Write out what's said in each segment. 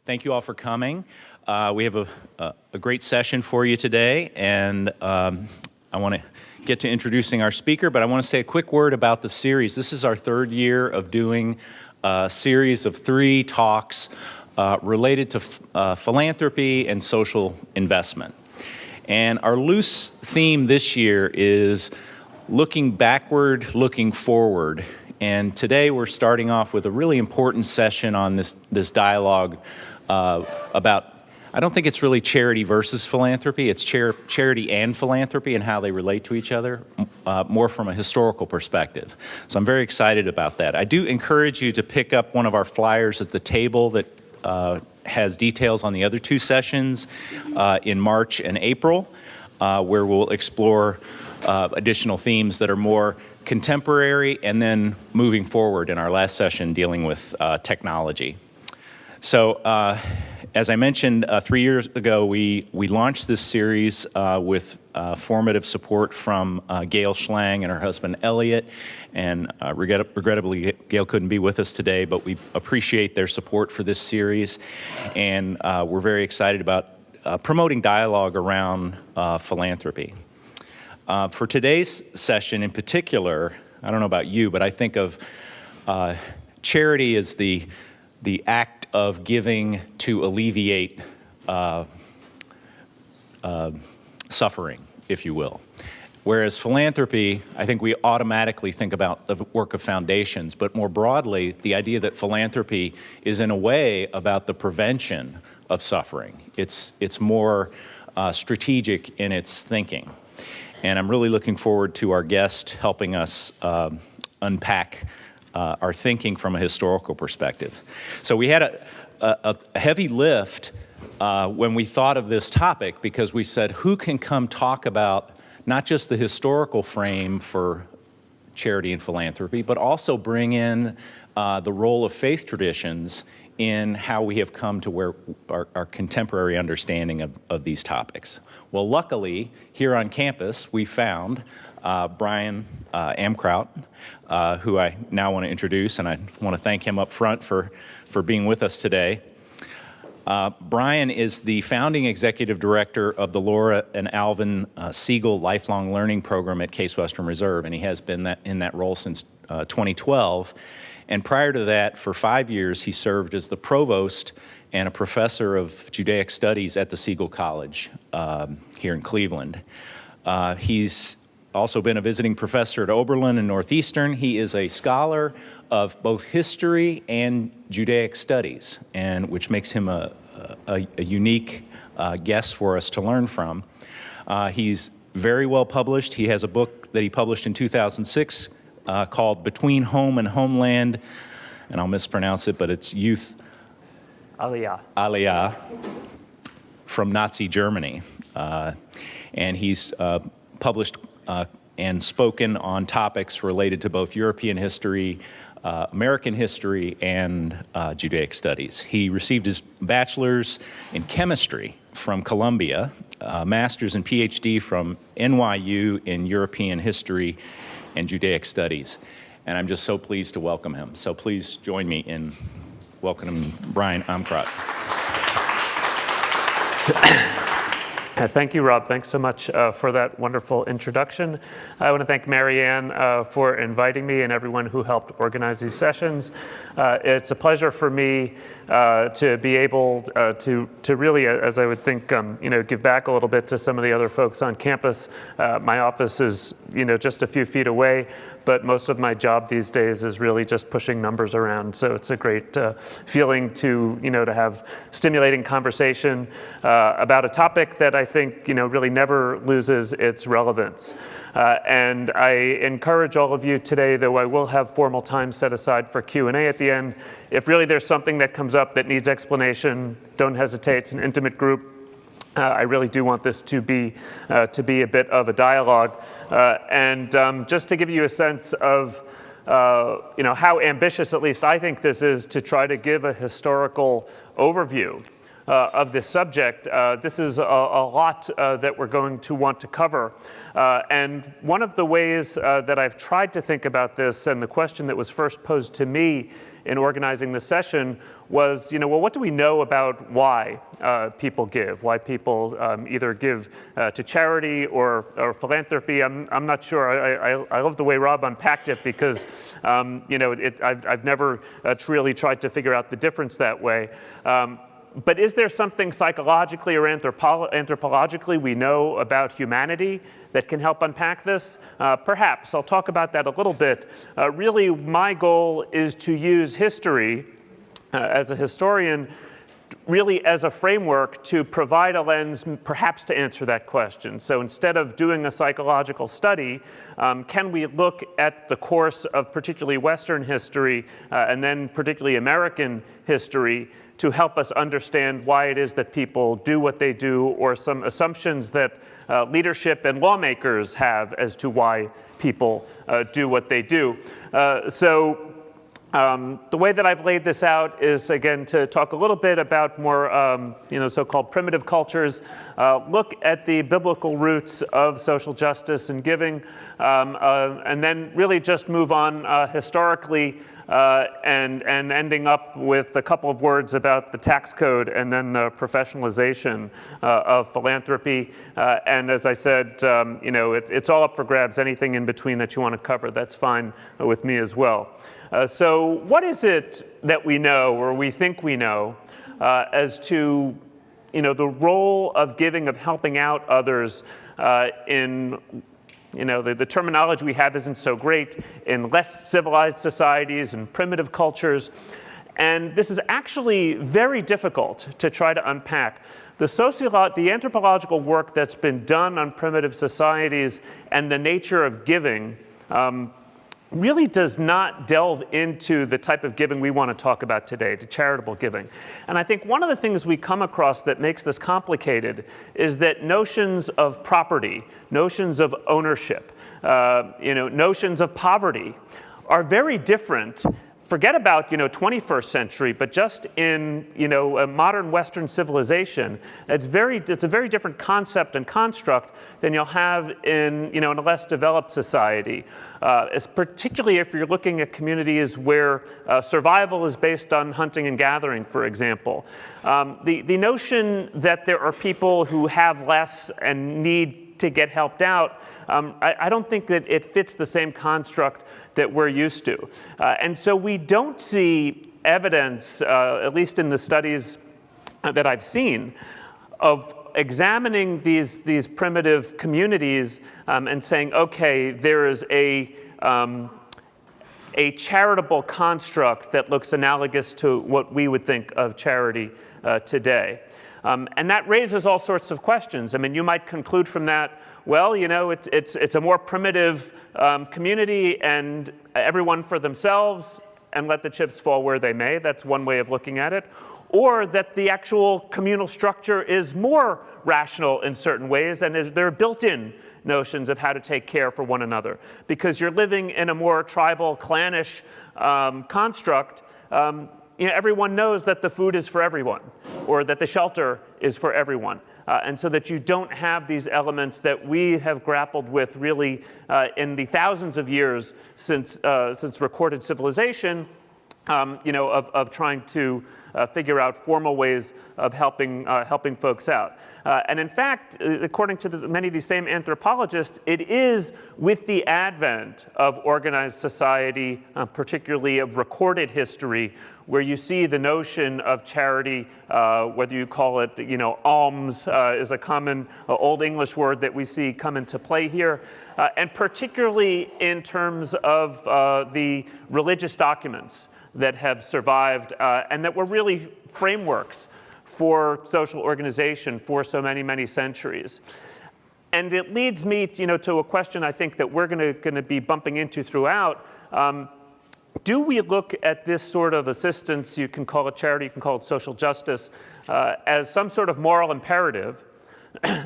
Thank you all for coming. We have a great session for you today, and I want to get to introducing our speaker, but I want to say a quick word about the series. This is our third year of doing a series of 3 talks related to philanthropy and social investment. And our loose theme this year is looking backward, looking forward. And today we're starting off with a really important session on this dialogue about, I don't think it's really charity versus philanthropy, it's charity and philanthropy and how they relate to each other, more from a historical perspective. So I'm very excited about that. I do encourage you to pick up one of our flyers at the table that has details on the other 2 sessions in March and April, where we'll explore additional themes that are more contemporary and then moving forward in our last session dealing with technology. So as I mentioned, 3 years ago, we launched this series with formative support from Gail Schlang and her husband Elliott, and regrettably Gail couldn't be with us today, but we appreciate their support for this series, and we're very excited about promoting dialogue around philanthropy. For today's session in particular, I don't know about you, but I think of charity as the act of giving to alleviate suffering, if you will. Whereas philanthropy, I think we automatically think about the work of foundations, but more broadly, the idea that philanthropy is in a way about the prevention of suffering. It's more strategic in its thinking. And I'm really looking forward to our guest helping us unpack our thinking from a historical perspective. So we had a heavy lift when we thought of this topic, because we said, who can come talk about not just the historical frame for charity and philanthropy, but also bring in the role of faith traditions in how we have come to where our contemporary understanding of these topics. Well, luckily, here on campus, we found Brian Amkraut, who I now want to introduce, and I want to thank him up front for being with us today. Brian is the founding executive director of the Laura and Alvin Siegal Lifelong Learning Program at Case Western Reserve, and he has been in that role since 2012. And prior to that, for 5 years, he served as the provost and a professor of Judaic Studies at the Siegal College here in Cleveland. He's also been a visiting professor at Oberlin and Northeastern. He is a scholar of both history and Judaic Studies, and which makes him a unique guest for us to learn from. He's very well published. He has a book that he published in 2006 called Between Home and Homeland, and I'll mispronounce it, but it's Youth Aliyah from Nazi Germany. And he's published and spoken on topics related to both European history, American history, and Judaic studies. He received his bachelor's in chemistry from Columbia, master's and PhD from NYU in European history and Judaic studies. And I'm just so pleased to welcome him. So please join me in welcoming Brian Amkraut. Thank you, Rob. Thanks so much for that wonderful introduction. I want to thank Marianne for inviting me and everyone who helped organize these sessions. It's a pleasure for me to be able to really, as I would think, give back a little bit to some of the other folks on campus. My office is, just a few feet away, but most of my job these days is really just pushing numbers around. So it's a great feeling to, to have stimulating conversation about a topic that I think, really never loses its relevance. And I encourage all of you today, though I will have formal time set aside for Q&A at the end, if really there's something that comes up that needs explanation, don't hesitate. It's an intimate group. I really do want this to be a bit of a dialogue. And just to give you a sense of how ambitious, at least I think this is, to try to give a historical overview of this subject. This is a lot that we're going to want to cover. And one of the ways that I've tried to think about this, and the question that was first posed to me in organizing the session was, well, what do we know about why people give, why people either give to charity or philanthropy? I'm not sure. I love the way Rob unpacked it because, I've never truly tried to figure out the difference that way. But is there something psychologically or anthropologically we know about humanity that can help unpack this? Perhaps. I'll talk about that a little bit. Really, my goal is to use history as a historian really as a framework to provide a lens perhaps to answer that question. So instead of doing a psychological study, can we look at the course of particularly Western history and then particularly American history to help us understand why it is that people do what they do, or some assumptions that leadership and lawmakers have as to why people do what they do. The way that I've laid this out is, again, to talk a little bit about more so-called primitive cultures, look at the biblical roots of social justice and giving, and then really just move on historically and ending up with a couple of words about the tax code and then the professionalization of philanthropy. And as I said, it's all up for grabs. Anything in between that you want to cover, that's fine with me as well. So what is it that we know, or we think we know, as to the role of giving, of helping out others in the terminology we have isn't so great in less civilized societies and primitive cultures. And this is actually very difficult to try to unpack. The anthropological work that's been done on primitive societies and the nature of giving really does not delve into the type of giving we want to talk about today, to charitable giving. And I think one of the things we come across that makes this complicated is that notions of property, notions of ownership, notions of poverty are very different. Forget about 21st century, but just in a modern Western civilization, it's a very different concept and construct than you'll have in in a less developed society. Particularly if you're looking at communities where survival is based on hunting and gathering, for example. The notion that there are people who have less and need to get helped out, I don't think that it fits the same construct that we're used to. And so we don't see evidence, at least in the studies that I've seen, of examining these primitive communities and saying, okay, there is a charitable construct that looks analogous to what we would think of charity today. And that raises all sorts of questions. I mean, you might conclude from that, well, it's a more primitive community and everyone for themselves and let the chips fall where they may. That's one way of looking at it. Or that the actual communal structure is more rational in certain ways and there are built-in notions of how to take care for one another. Because you're living in a more tribal, clannish construct, everyone knows that the food is for everyone or that the shelter is for everyone. And so that you don't have these elements that we have grappled with really in the thousands of years since recorded civilization, of trying to figure out formal ways of helping folks out. And in fact, according to many of these same anthropologists, it is with the advent of organized society, particularly of recorded history, where you see the notion of charity, whether you call it, alms is a common Old English word that we see come into play here, and particularly in terms of the religious documents that have survived and that were really frameworks for social organization for so many, many centuries. And it leads me, to a question I think that we're going to be bumping into throughout. Do we look at this sort of assistance, you can call it charity, you can call it social justice, as some sort of moral imperative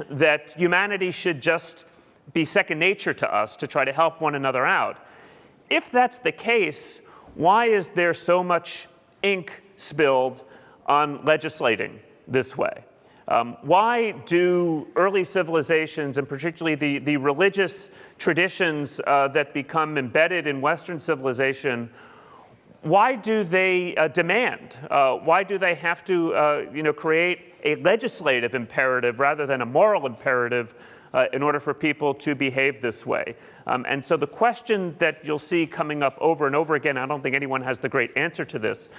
that humanity should just be second nature to us to try to help one another out? If that's the case, why is there so much ink spilled on legislating this way? Why do early civilizations, and particularly the religious traditions that become embedded in Western civilization, why do they demand? Why do they have to create a legislative imperative rather than a moral imperative in order for people to behave this way? And so the question that you'll see coming up over and over again, I don't think anyone has the great answer to this,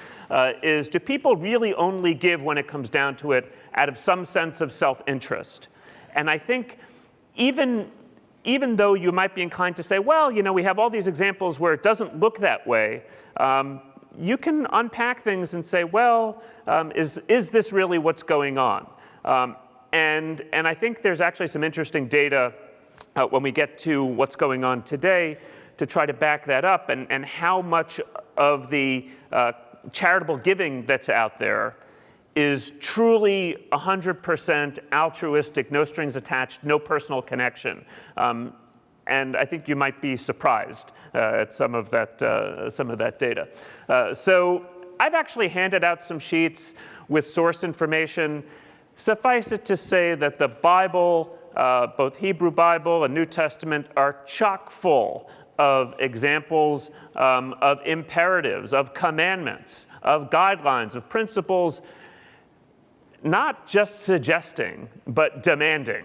is do people really only give when it comes down to it out of some sense of self-interest? And I think even though you might be inclined to say, well, we have all these examples where it doesn't look that way, you can unpack things and say, well, is this really what's going on? And I think there's actually some interesting data when we get to what's going on today to try to back that up, and how much of the charitable giving that's out there is truly 100% altruistic, no strings attached, no personal connection. And I think you might be surprised at some of that data. So I've actually handed out some sheets with source information. Suffice it to say that the Bible, both Hebrew Bible and New Testament, are chock full of examples of imperatives, of commandments, of guidelines, of principles, not just suggesting, but demanding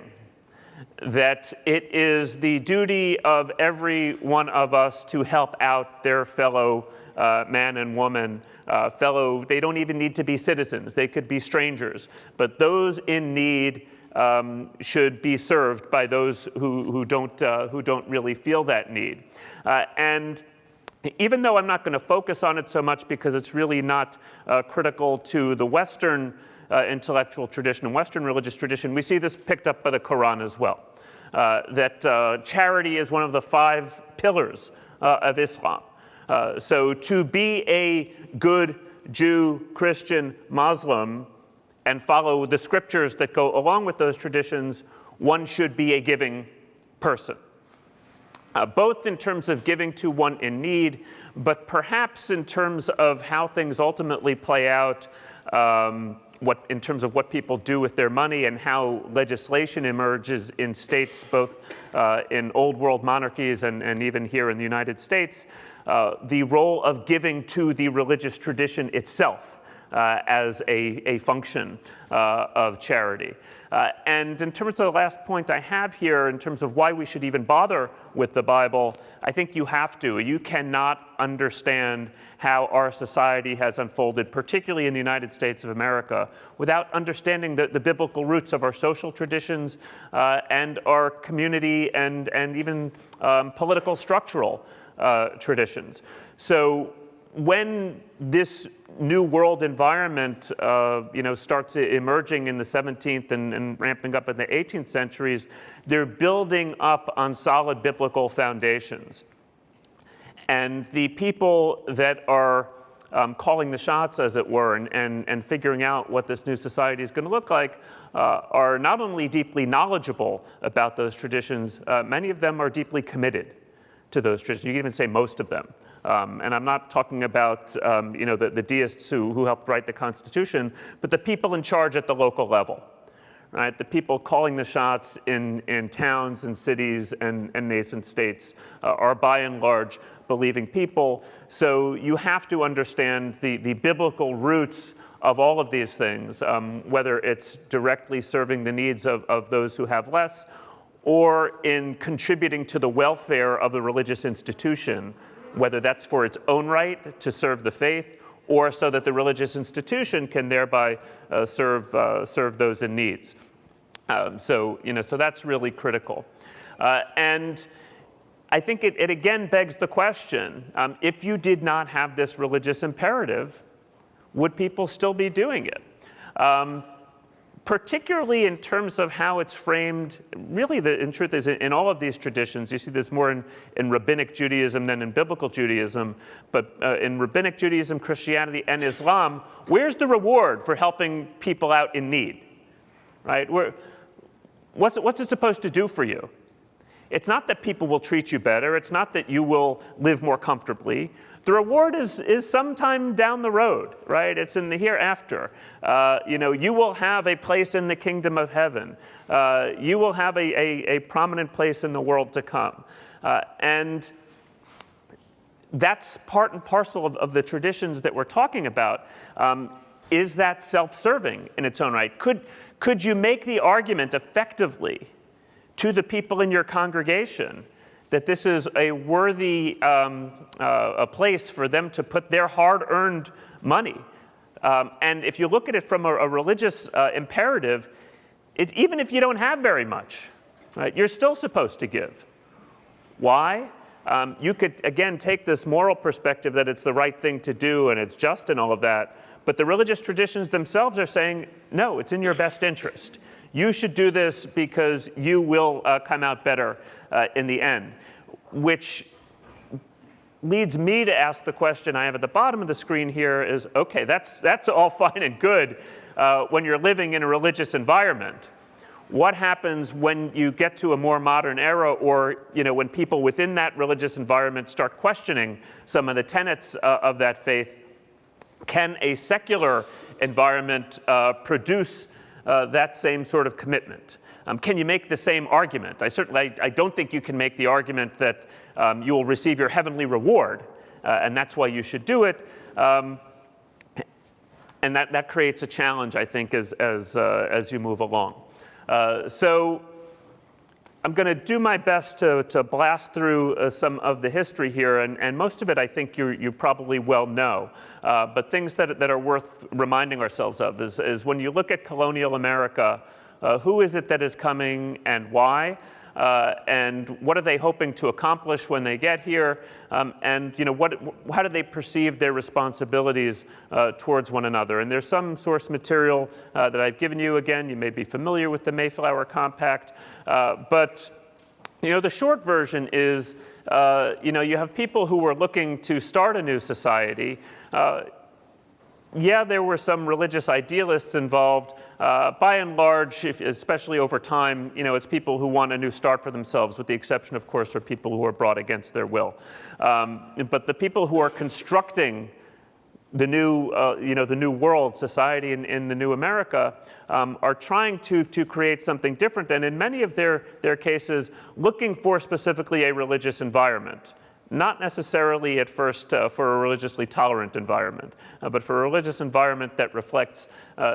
that it is the duty of every one of us to help out their fellow man and woman, they don't even need to be citizens, they could be strangers, but those in need should be served by those who don't really feel that need. And even though I'm not going to focus on it so much because it's really not critical to the Western intellectual tradition and Western religious tradition, we see this picked up by the Quran as well. That charity is one of the 5 pillars of Islam. So to be a good Jew, Christian, Muslim, and follow the scriptures that go along with those traditions, one should be a giving person. Both in terms of giving to one in need, but perhaps in terms of how things ultimately play out, in terms of what people do with their money and how legislation emerges in states, both in old world monarchies and even here in the United States, the role of giving to the religious tradition itself as a function of charity. And in terms of the last point I have here, in terms of why we should even bother with the Bible, I think you have to. You cannot understand how our society has unfolded, particularly in the United States of America, without understanding the biblical roots of our social traditions and our community and even political structural traditions. So when this new world environment starts emerging in the 17th and ramping up in the 18th centuries, they're building up on solid biblical foundations. And the people that are calling the shots, as it were, and figuring out what this new society is going to look like are not only deeply knowledgeable about those traditions, many of them are deeply committed to those traditions. You can even say most of them. And I'm not talking about the deists who helped write the Constitution, but the people in charge at the local level, right? The people calling the shots in towns and cities and nascent states are by and large believing people. So you have to understand the biblical roots of all of these things, whether it's directly serving the needs of those who have less, or in contributing to the welfare of the religious institution, whether that's for its own right to serve the faith, or so that the religious institution can thereby serve those in needs. So that's really critical. And I think it again begs the question, if you did not have this religious imperative, would people still be doing it? Particularly in terms of how it's framed, really in truth is in all of these traditions. You see this more in Rabbinic Judaism than in Biblical Judaism, but in Rabbinic Judaism, Christianity, and Islam, where's the reward for helping people out in need, right? What's it supposed to do for you? It's not that people will treat you better. It's not that you will live more comfortably. The reward is sometime down the road, right? It's in the hereafter. You will have a place in the kingdom of heaven. You will have a prominent place in the world to come. And that's part and parcel of the traditions that we're talking about. Is that self-serving in its own right? Could you make the argument effectively to the people in your congregation that this is a worthy a place for them to put their hard-earned money? And if you look at it from a religious imperative, it's even if you don't have very much, right, you're still supposed to give. Why? You could, again, take this moral perspective that it's the right thing to do and it's just and all of that, but the religious traditions themselves are saying, no, it's in your best interest. You should do this because you will come out better in the end, which leads me to ask the question I have at the bottom of the screen here is, okay, that's all fine and good when you're living in a religious environment. What happens when you get to a more modern era, or when people within that religious environment start questioning some of the tenets of that faith? Can a secular environment produce that same sort of commitment? Can you make the same argument? I don't think you can make the argument that you will receive your heavenly reward, and that's why you should do it. And that creates a challenge, I think, as you move along. So I'm going to do my best to blast through some of the history here, and most of it I think you probably well know. But things that are worth reminding ourselves of is when you look at colonial America, who is it that is coming and why? And what are they hoping to accomplish when they get here? And how do they perceive their responsibilities towards one another? And there's some source material that I've given you. Again, you may be familiar with the Mayflower Compact, but the short version is you have people who were looking to start a new society. Yeah, there were some religious idealists involved. By and large, especially over time, it's people who want a new start for themselves, with the exception, of course, of people who are brought against their will. But the people who are constructing the new world, society in the new America, are trying to create something different, and in many of their cases, looking for specifically a religious environment. Not necessarily at first for a religiously tolerant environment, but for a religious environment that reflects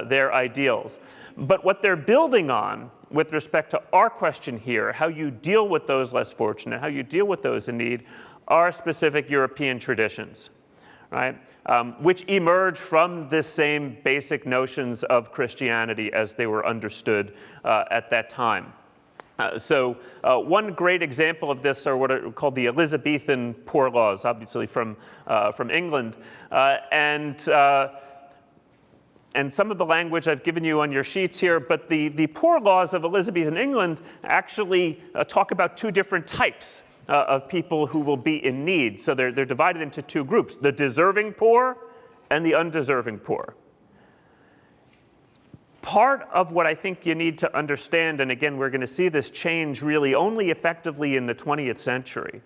their ideals. But what they're building on with respect to our question here, how you deal with those less fortunate, how you deal with those in need, are specific European traditions, right? Which emerge from this same basic notions of Christianity as they were understood at that time. So one great example of this are what are called the Elizabethan Poor Laws, obviously from England. And some of the language I've given you on your sheets here, but the Poor Laws of Elizabethan England actually talk about two different types of people who will be in need. So they're divided into two groups, the deserving poor and the undeserving poor. Part of what I think you need to understand, and again, we're going to see this change really only effectively in the 20th century.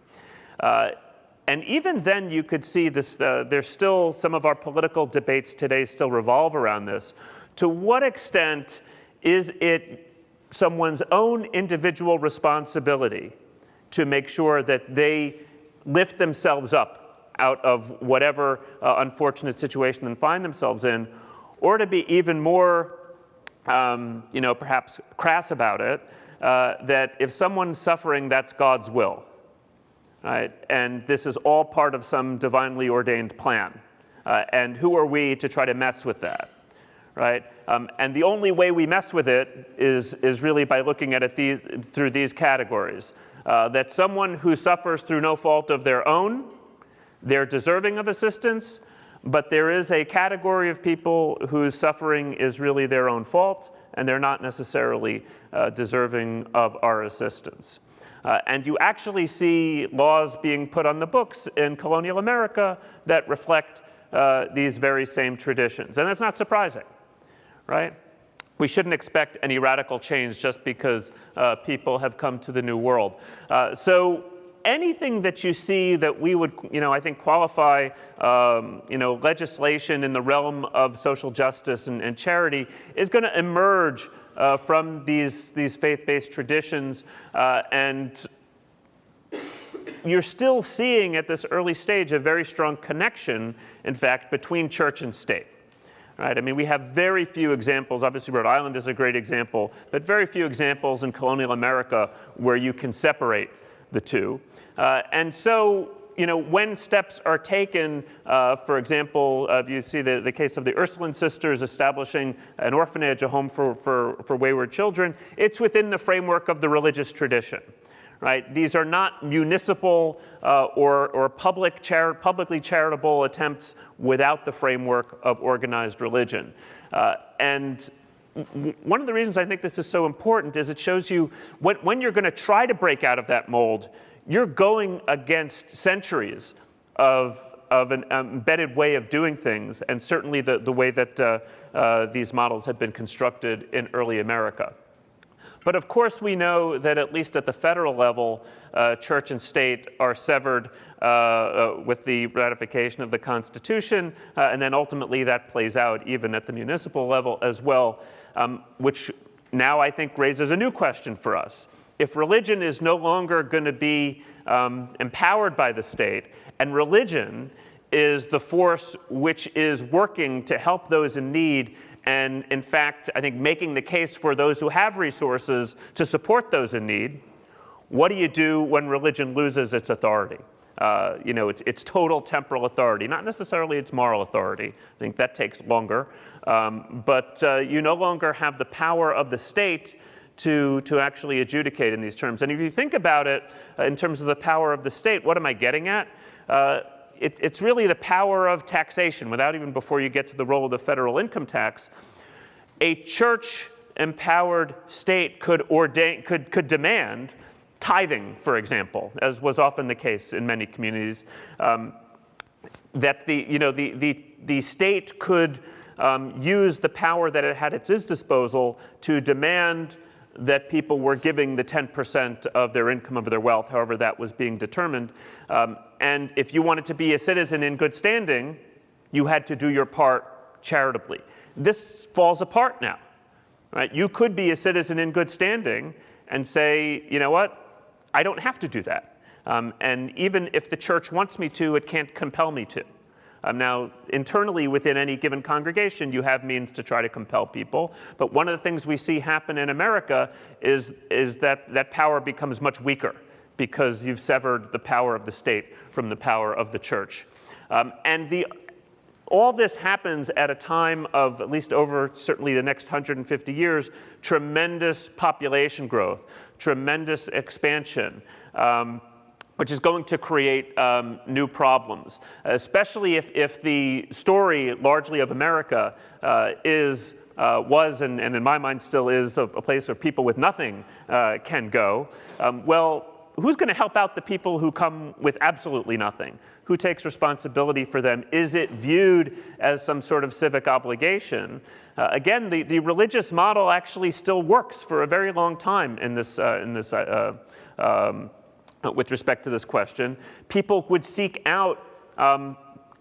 And even then, you could see this, there's still some of our political debates today still revolve around this. To what extent is it someone's own individual responsibility to make sure that they lift themselves up out of whatever unfortunate situation they find themselves in, or to be even more perhaps crass about it, that if someone's suffering, that's God's will, right? And this is all part of some divinely ordained plan. And who are we to try to mess with that, right? And the only way we mess with it is really by looking at it through these categories. That someone who suffers through no fault of their own, they're deserving of assistance, but there is a category of people whose suffering is really their own fault, and they're not necessarily deserving of our assistance. And you actually see laws being put on the books in colonial America that reflect these very same traditions. And that's not surprising, right? we shouldn't expect any radical change just because people have come to the New World. So anything that you see that we would, I think qualify, legislation in the realm of social justice and charity is going to emerge from these faith-based traditions, and you're still seeing at this early stage a very strong connection, in fact, between church and state. Right? I mean, we have very few examples. Obviously, Rhode Island is a great example, but very few examples in colonial America where you can separate the two. And so, when steps are taken, for example, you see the case of the Ursuline sisters establishing an orphanage, a home for wayward children, it's within the framework of the religious tradition. Right? These are not municipal or publicly charitable attempts without the framework of organized religion. And one of the reasons I think this is so important is it shows you when you're going to try to break out of that mold, you're going against centuries of an embedded way of doing things, and certainly the way that these models had been constructed in early America. But of course, we know that at least at the federal level, church and state are severed with the ratification of the Constitution, and then ultimately that plays out even at the municipal level as well, which now I think raises a new question for us. If religion is no longer going to be empowered by the state, and religion is the force which is working to help those in need, and in fact, I think making the case for those who have resources to support those in need, what do you do when religion loses its authority? Its total temporal authority, not necessarily its moral authority. I think that takes longer. But you no longer have the power of the state to actually adjudicate in these terms. And if you think about it in terms of the power of the state, what am I getting at? It's really the power of taxation, without even before you get to the role of the federal income tax. A church-empowered state could demand tithing, for example, as was often the case in many communities, that the state could use the power that it had at its disposal to demand that people were giving the 10% of their income, of their wealth, however that was being determined. And if you wanted to be a citizen in good standing, you had to do your part charitably. This falls apart now. Right? You could be a citizen in good standing and say, you know what, I don't have to do that. And even if the church wants me to, it can't compel me to. Now, internally within any given congregation, you have means to try to compel people. But one of the things we see happen in America is that power becomes much weaker because you've severed the power of the state from the power of the church. All this happens at a time of, at least over certainly the next 150 years, tremendous population growth, tremendous expansion, which is going to create new problems, especially if the story largely of America was, and in my mind still is, a place where people with nothing can go. Well, who's going to help out the people who come with absolutely nothing? Who takes responsibility for them? Is it viewed as some sort of civic obligation? Again, the religious model actually still works for a very long time in this with respect to this question. People would seek out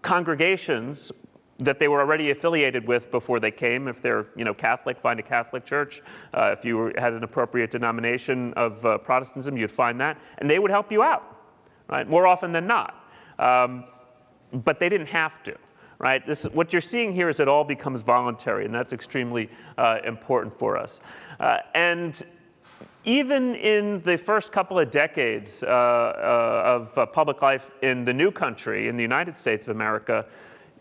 congregations that they were already affiliated with before they came. If they're Catholic, find a Catholic church. If you had an appropriate denomination of Protestantism, you'd find that, and they would help you out, right? More often than not. But they didn't have to, right? What you're seeing here is it all becomes voluntary, and that's extremely important for us. And even in the first couple of decades of public life in the new country, in the United States of America,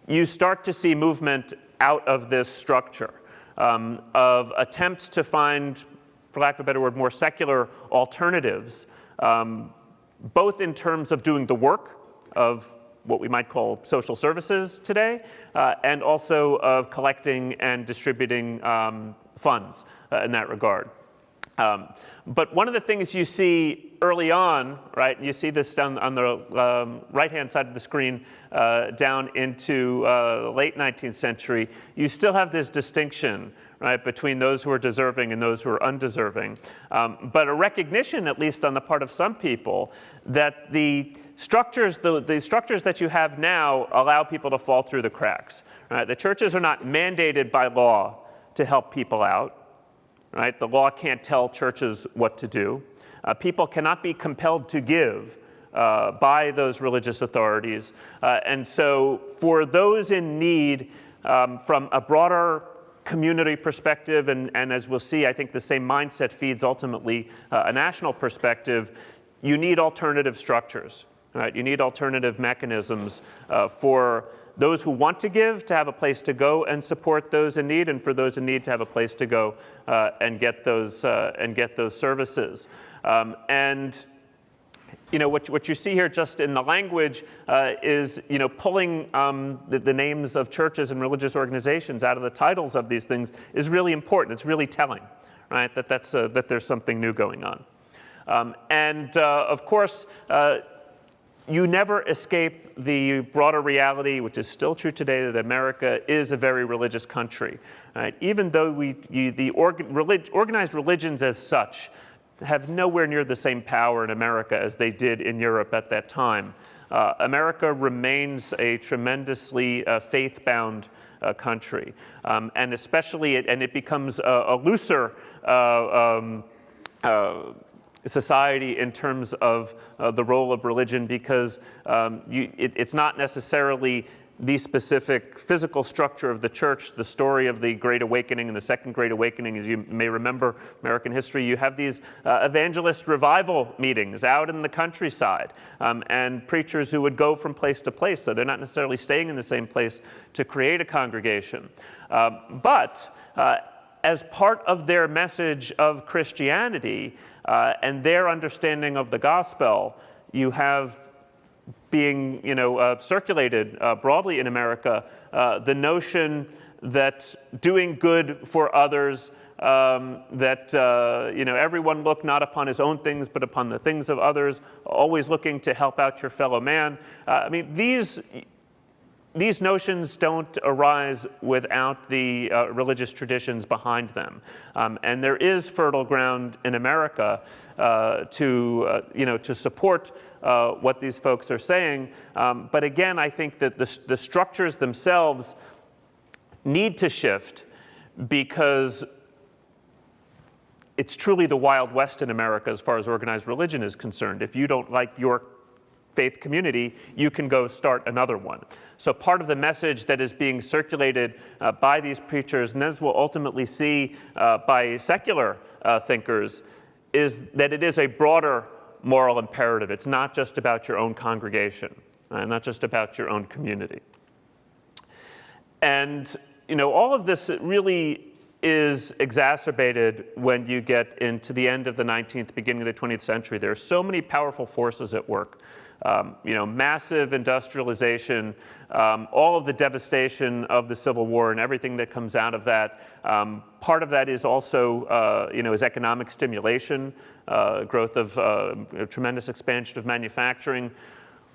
you start to see movement out of this structure of attempts to find, for lack of a better word, more secular alternatives, both in terms of doing the work of what we might call social services today, and also of collecting and distributing funds in that regard. But one of the things you see early on, right, you see this down on the right-hand side of the screen down into the late 19th century, you still have this distinction, right, between those who are deserving and those who are undeserving. But a recognition, at least on the part of some people, that the structures that you have now allow people to fall through the cracks. Right? The churches are not mandated by law to help people out. Right? The law can't tell churches what to do. People cannot be compelled to give by those religious authorities. And so for those in need, from a broader community perspective, and as we'll see, I think the same mindset feeds ultimately a national perspective, you need alternative structures. Right? You need alternative mechanisms for those who want to give to have a place to go and support those in need, and for those in need to have a place to go and get those services. And you know what you see here, just in the language, is pulling the names of churches and religious organizations out of the titles of these things is really important. It's really telling, right? That there's something new going on. Of course, you never escape the broader reality, which is still true today, that America is a very religious country. Right? Even though organized religions as such have nowhere near the same power in America as they did in Europe at that time, America remains a tremendously faith-bound country. And especially, it becomes a looser society in terms of the role of religion, because it's not necessarily the specific physical structure of the church. The story of the Great Awakening and the Second Great Awakening, as you may remember American history, you have these evangelist revival meetings out in the countryside, and preachers who would go from place to place, so they're not necessarily staying in the same place to create a congregation. But as part of their message of Christianity, and their understanding of the gospel, you have being circulated broadly in America the notion that doing good for others, that everyone look not upon his own things but upon the things of others, always looking to help out your fellow man. I mean, these notions don't arise without the religious traditions behind them. And there is fertile ground in America to support what these folks are saying. But again, I think that the structures themselves need to shift, because it's truly the Wild West in America as far as organized religion is concerned. If you don't like your faith community, you can go start another one. So part of the message that is being circulated by these preachers, and as we'll ultimately see by secular thinkers, is that it is a broader moral imperative. It's not just about your own congregation, not just about your own community. And all of this really is exacerbated when you get into the end of the 19th, beginning of the 20th century. There are so many powerful forces at work. Massive industrialization, all of the devastation of the Civil War and everything that comes out of that. Part of that is also, is economic stimulation, growth of tremendous expansion of manufacturing,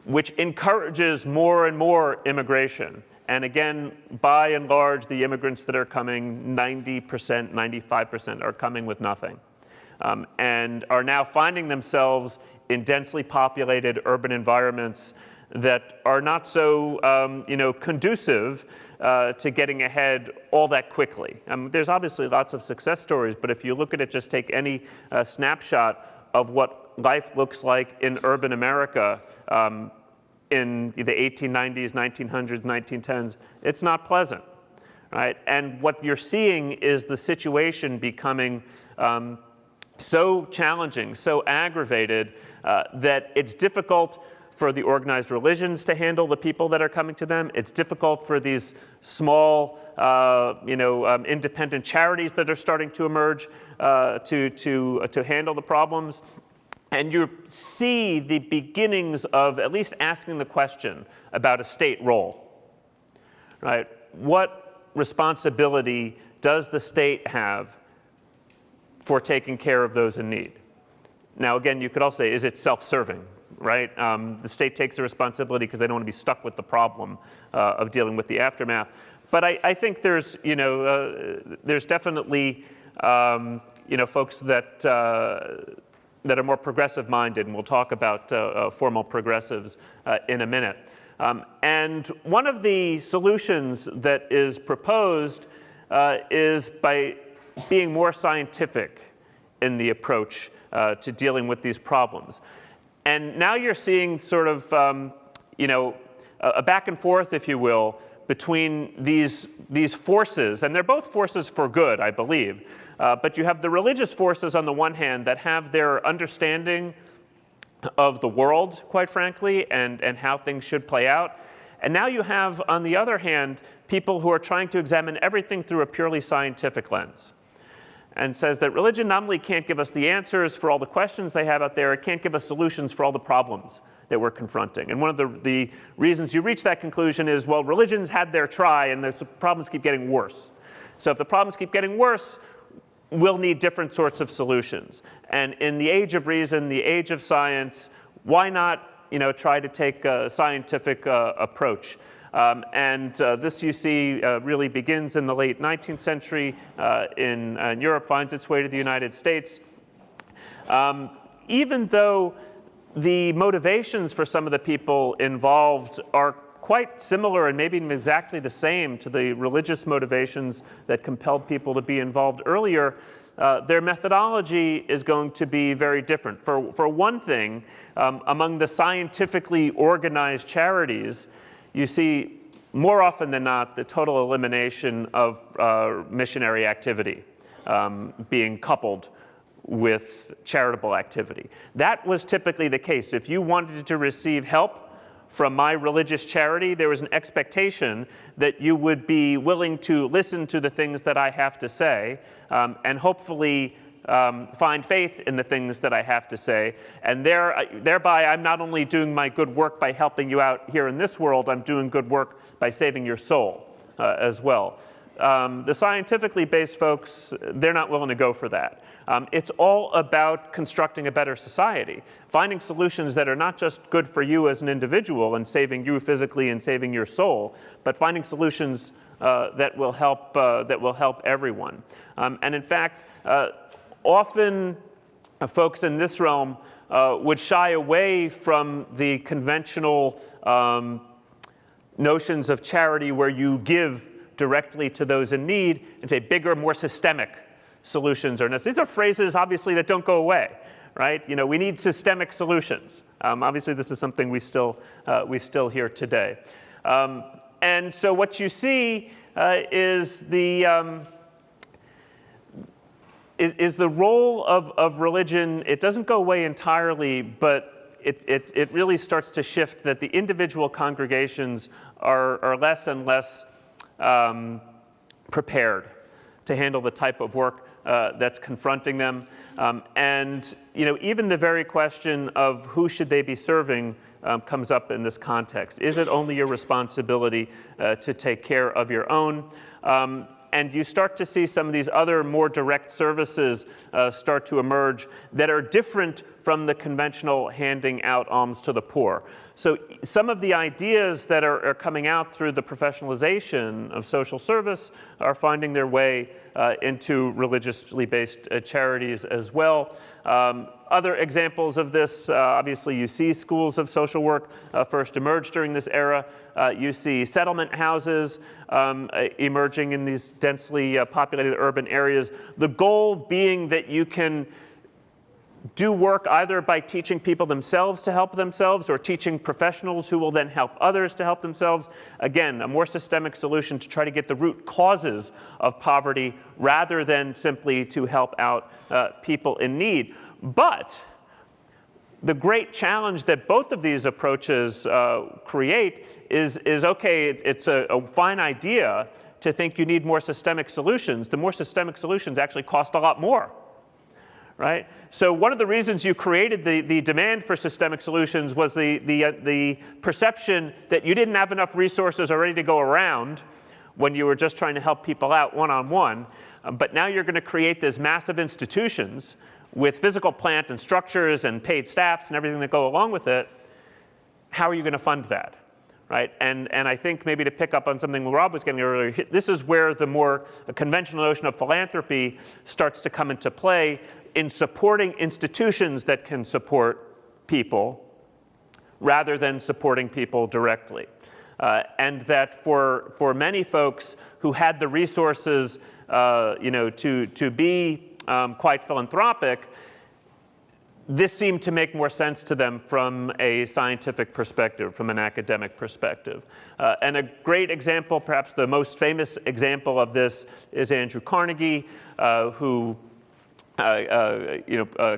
which encourages more and more immigration. And again, by and large, the immigrants that are coming, 90%, 95% are coming with nothing, and are now finding themselves in densely populated urban environments that are not so conducive to getting ahead all that quickly. There's obviously lots of success stories, but if you look at it, just take any snapshot of what life looks like in urban America in the 1890s, 1900s, 1910s, it's not pleasant, right? And what you're seeing is the situation becoming so challenging, so aggravated, that it's difficult for the organized religions to handle the people that are coming to them. It's difficult for these small, independent charities that are starting to emerge to handle the problems. And you see the beginnings of at least asking the question about a state role, right? What responsibility does the state have for taking care of those in need. Now, again, you could also say, is it self-serving, right? The state takes the responsibility because they don't want to be stuck with the problem of dealing with the aftermath. But I think there's, there's definitely, folks that are more progressive-minded, and we'll talk about formal progressives in a minute. And one of the solutions that is proposed is by being more scientific in the approach to dealing with these problems. And now you're seeing sort of, a back and forth, if you will, between these forces, and they're both forces for good, I believe. But you have the religious forces on the one hand that have their understanding of the world, quite frankly, and how things should play out. And now you have, on the other hand, people who are trying to examine everything through a purely scientific lens, and says that religion not only can't give us the answers for all the questions they have out there, it can't give us solutions for all the problems that we're confronting. And one of the reasons you reach that conclusion is, well, religion's had their try and the problems keep getting worse. So if the problems keep getting worse, we'll need different sorts of solutions. And in the age of reason, the age of science, why not try to take a scientific approach? This, you see, really begins in the late 19th century in Europe, finds its way to the United States. Even though the motivations for some of the people involved are quite similar and maybe even exactly the same to the religious motivations that compelled people to be involved earlier, their methodology is going to be very different. For one thing, among the scientifically organized charities, you see more often than not the total elimination of missionary activity being coupled with charitable activity. That was typically the case. If you wanted to receive help from my religious charity, there was an expectation that you would be willing to listen to the things that I have to say, and hopefully find faith in the things that I have to say. And thereby, I'm not only doing my good work by helping you out here in this world, I'm doing good work by saving your soul as well. The scientifically based folks, they're not willing to go for that. It's all about constructing a better society, finding solutions that are not just good for you as an individual and saving you physically and saving your soul, but finding solutions that will help everyone. And in fact, often folks in this realm would shy away from the conventional notions of charity where you give directly to those in need and say bigger, more systemic solutions are necessary. These are phrases, obviously, that don't go away, right? We need systemic solutions. Obviously, this is something we still hear today. And so what you see is the role of religion. It doesn't go away entirely, but it really starts to shift, that the individual congregations are less and less prepared to handle the type of work that's confronting them. And even the very question of who should they be serving comes up in this context. Is it only your responsibility to take care of your own? And you start to see some of these other more direct services start to emerge that are different from the conventional handing out alms to the poor. So some of the ideas that are coming out through the professionalization of social service are finding their way into religiously based charities as well. Other examples of this, obviously you see schools of social work first emerge during this era. You see settlement houses emerging in these densely populated urban areas. The goal being that you can do work either by teaching people themselves to help themselves or teaching professionals who will then help others to help themselves. Again, a more systemic solution to try to get the root causes of poverty rather than simply to help out people in need. But the great challenge that both of these approaches create is okay, it's a fine idea to think you need more systemic solutions. The more systemic solutions actually cost a lot more. Right? So one of the reasons you created the demand for systemic solutions was the perception that you didn't have enough resources already to go around when you were just trying to help people out one-on-one. But now you're going to create these massive institutions with physical plant and structures and paid staffs and everything that go along with it. How are you going to fund that? Right? And I think maybe to pick up on something Rob was getting earlier, this is where the more conventional notion of philanthropy starts to come into play in supporting institutions that can support people rather than supporting people directly. And that for many folks who had the resources to be quite philanthropic, this seemed to make more sense to them from a scientific perspective, from an academic perspective. And a great example, perhaps the most famous example of this, is Andrew Carnegie, who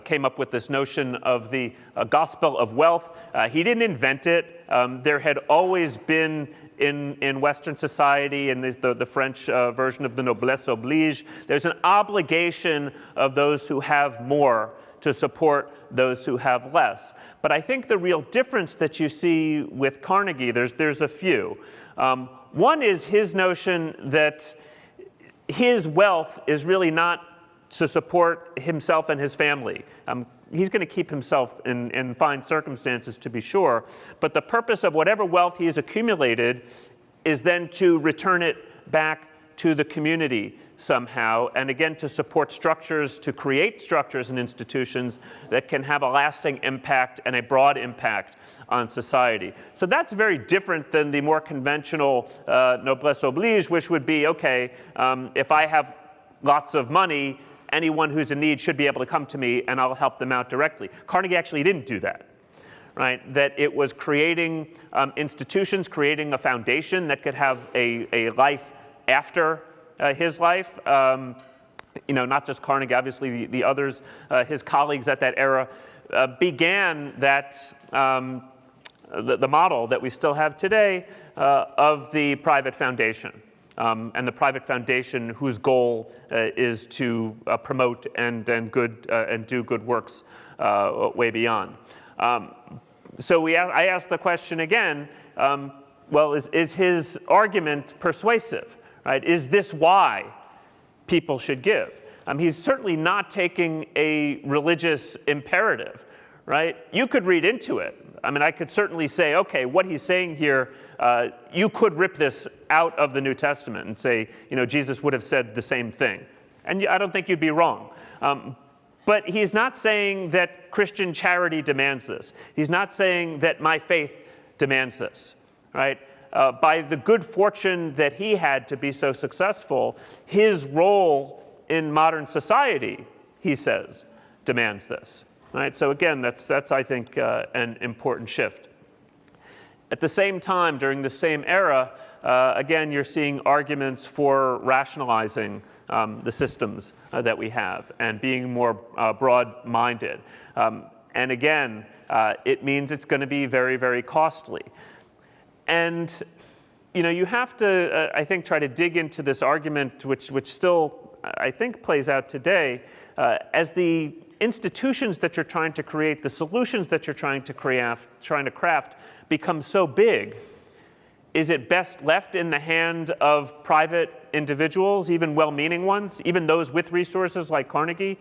came up with this notion of the gospel of wealth. He didn't invent it. There had always been in Western society, in the French version of the noblesse oblige, there's an obligation of those who have more to support those who have less. But I think the real difference that you see with Carnegie, there's a few. One is his notion that his wealth is really not to support himself and his family. He's going to keep himself in fine circumstances, to be sure, but the purpose of whatever wealth he has accumulated is then to return it back to the community somehow, and again to support structures, to create structures and institutions that can have a lasting impact and a broad impact on society. So that's very different than the more conventional noblesse oblige, which would be, okay, if I have lots of money, anyone who's in need should be able to come to me and I'll help them out directly. Carnegie actually didn't do that. Right, that it was creating institutions, creating a foundation that could have a life after his life. Not just Carnegie, obviously the others, his colleagues at that era, began that the model that we still have today of the private foundation. And the private foundation whose goal is to promote and do good works way beyond. So I asked the question again, well, is his argument persuasive? Right? Is this why people should give? He's certainly not taking a religious imperative, right? You could read into it. I mean, I could certainly say, okay, what he's saying here, you could rip this out of the New Testament and say, Jesus would have said the same thing. And I don't think you'd be wrong. But he's not saying that Christian charity demands this. He's not saying that my faith demands this, right? By the good fortune that he had to be so successful, his role in modern society, he says, demands this. Right? So again, that's I think, an important shift. At the same time, during the same era, again, you're seeing arguments for rationalizing the systems that we have and being more broad-minded. And again, it means it's going to be very, very costly. And you have to, I think, try to dig into this argument, which still, I think, plays out today, as the institutions that you're trying to create, the solutions that you're trying to craft become so big. Is it best left in the hand of private individuals, even well-meaning ones, even those with resources like Carnegie?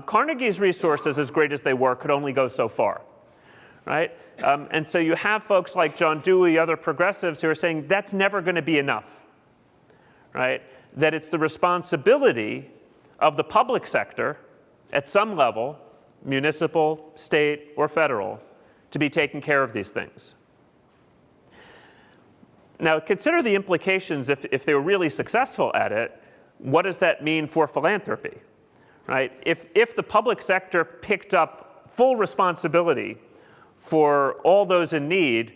Carnegie's resources, as great as they were, could only go so far, right? And so you have folks like John Dewey, other progressives, who are saying that's never going to be enough, right? That it's the responsibility of the public sector at some level, municipal, state, or federal, to be taking care of these things. Now, consider the implications if they were really successful at it. What does that mean for philanthropy, right? If the public sector picked up full responsibility for all those in need,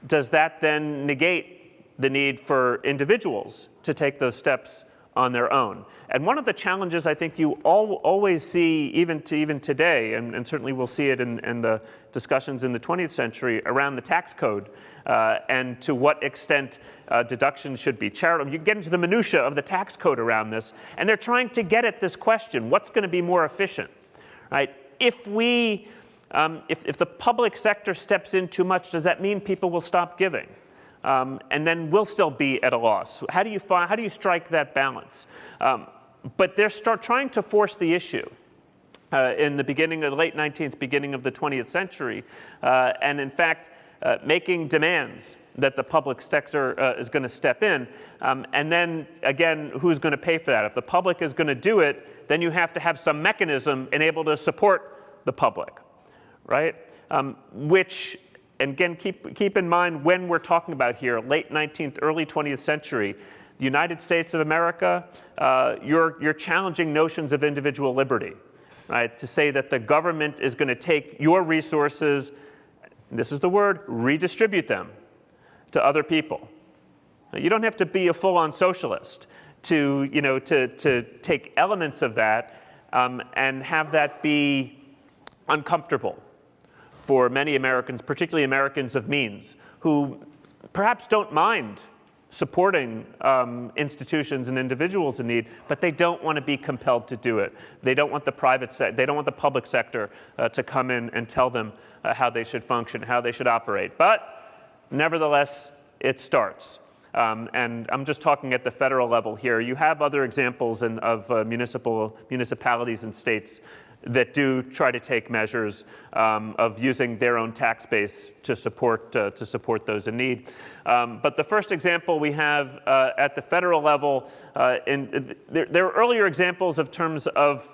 does that then negate the need for individuals to take those steps on their own? And one of the challenges I think you always see, even today, and certainly we'll see it in the discussions in the 20th century around the tax code, and to what extent deductions should be charitable. You get into the minutia of the tax code around this, and they're trying to get at this question: what's going to be more efficient, right? If the public sector steps in too much, does that mean people will stop giving? And then we'll still be at a loss. How do you strike that balance? But they're trying to force the issue in the beginning of the late 19th, beginning of the 20th century, and in fact, making demands that the public sector is going to step in. And then, again, who's going to pay for that? If the public is going to do it, then you have to have some mechanism able to support the public, right? Which, and again, keep in mind when we're talking about here, late 19th, early 20th century, the United States of America, you're challenging notions of individual liberty, right? To say that the government is going to take your resources, this is the word, redistribute them to other people. You don't have to be a full-on socialist to take elements of that and have that be uncomfortable for many Americans, particularly Americans of means, who perhaps don't mind supporting institutions and individuals in need, but they don't want to be compelled to do it. They don't want the they don't want the public sector to come in and tell them how they should function, how they should operate. But nevertheless, it starts. And I'm just talking at the federal level here. You have other examples of municipalities and states that do try to take measures of using their own tax base to support those in need. But the first example we have at the federal level, there are earlier examples of terms of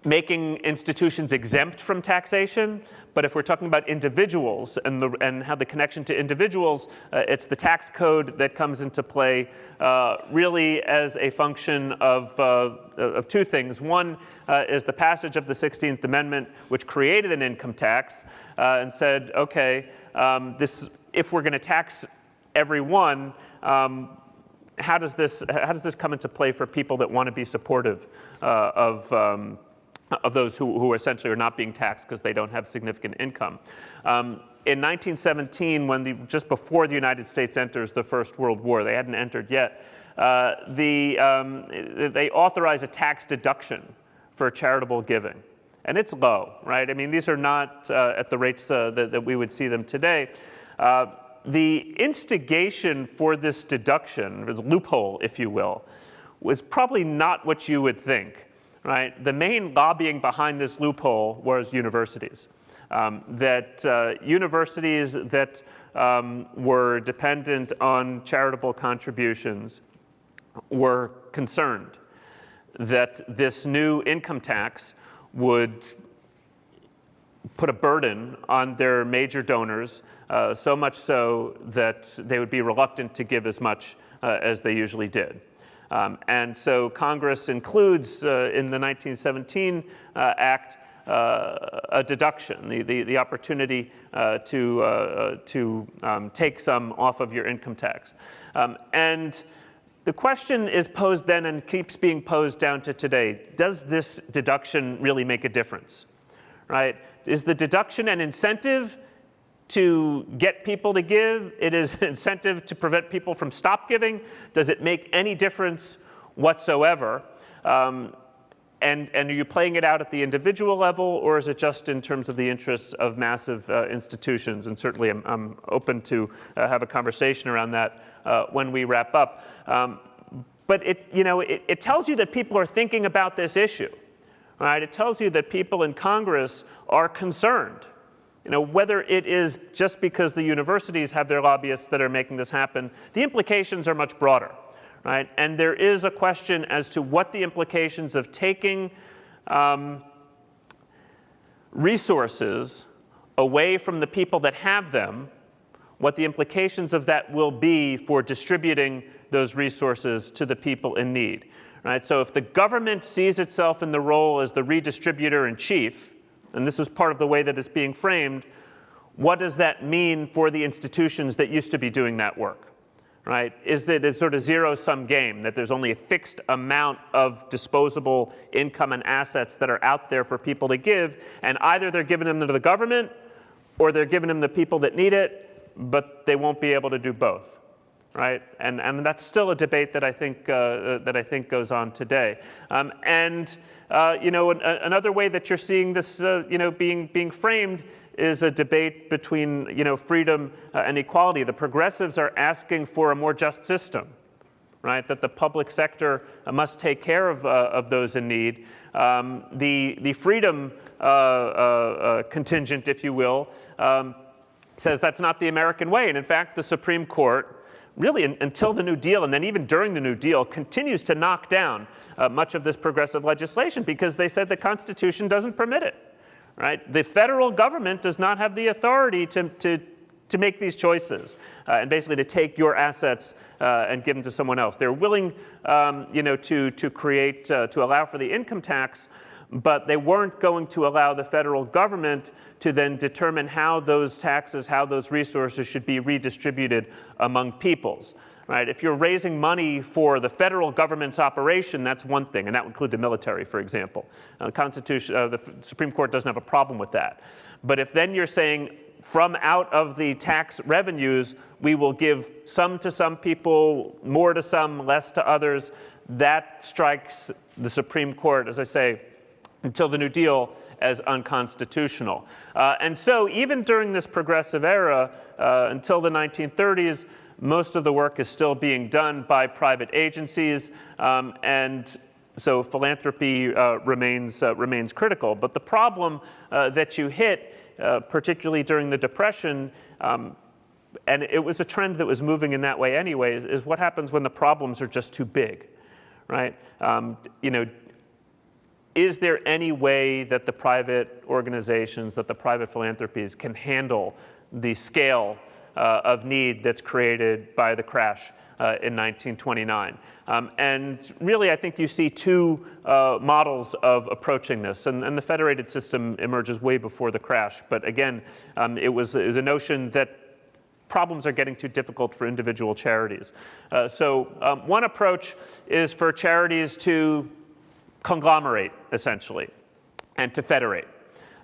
making institutions exempt from taxation. But if we're talking about individuals and how the connection to individuals, it's the tax code that comes into play really as a function of two things. One is the passage of the 16th Amendment, which created an income tax and said, okay, if we're going to tax everyone, how does this come into play for people that want to be supportive of those who essentially are not being taxed because they don't have significant income. In 1917, just before the United States enters the First World War, they hadn't entered yet, they authorize a tax deduction for charitable giving. And it's low, right? I mean, these are not at the rates that we would see them today. The instigation for this deduction, this loophole, if you will, was probably not what you would think. Right? The main lobbying behind this loophole was universities. Universities that were dependent on charitable contributions were concerned that this new income tax would put a burden on their major donors, so much so that they would be reluctant to give as much as they usually did. And so Congress includes in the 1917 Act a deduction, the opportunity to take some off of your income tax. And the question is posed then and keeps being posed down to today. Does this deduction really make a difference? Right? Is the deduction an incentive to get people to give? It is an incentive to prevent people from stop giving? Does it make any difference whatsoever? And are you playing it out at the individual level, or is it just in terms of the interests of massive institutions? And certainly I'm open to have a conversation around that when we wrap up. But it tells you that people are thinking about this issue. Right? It tells you that people in Congress are concerned. Whether it is just because the universities have their lobbyists that are making this happen, the implications are much broader, right? And there is a question as to what the implications of taking resources away from the people that have them, what the implications of that will be for distributing those resources to the people in need, right? So if the government sees itself in the role as the redistributor in chief, and this is part of the way that it's being framed, what does that mean for the institutions that used to be doing that work, right? Is that it's sort of zero-sum game, that there's only a fixed amount of disposable income and assets that are out there for people to give, and either they're giving them to the government or they're giving them to people that need it, but they won't be able to do both, right? And that's still a debate that I think goes on today. Another way that you're seeing this, being framed is a debate between, freedom and equality. The progressives are asking for a more just system, right? That the public sector must take care of those in need. The freedom contingent, if you will, says that's not the American way. And in fact, the Supreme Court, really until the New Deal, and then even during the New Deal, continues to knock down much of this progressive legislation because they said the Constitution doesn't permit it, right? The federal government does not have the authority to make these choices and basically to take your assets and give them to someone else. They're willing, to create, to allow for the income tax, but they weren't going to allow the federal government to then determine how those taxes, how those resources should be redistributed among peoples. Right? If you're raising money for the federal government's operation, that's one thing, and that would include the military, for example. The Supreme Court doesn't have a problem with that. But if then you're saying, from out of the tax revenues, we will give some to some people, more to some, less to others, that strikes the Supreme Court, as I say, until the New Deal, as unconstitutional. And so even during this progressive era, until the 1930s, most of the work is still being done by private agencies, and so philanthropy remains critical. But the problem that you hit, particularly during the Depression, and it was a trend that was moving in that way anyways, is what happens when the problems are just too big, right? Is there any way that the private organizations, that the private philanthropies can handle the scale of need that's created by the crash in 1929? And really, I think you see two models of approaching this. And the federated system emerges way before the crash. But again, it was a notion that problems are getting too difficult for individual charities. So one approach is for charities to conglomerate, essentially, and to federate.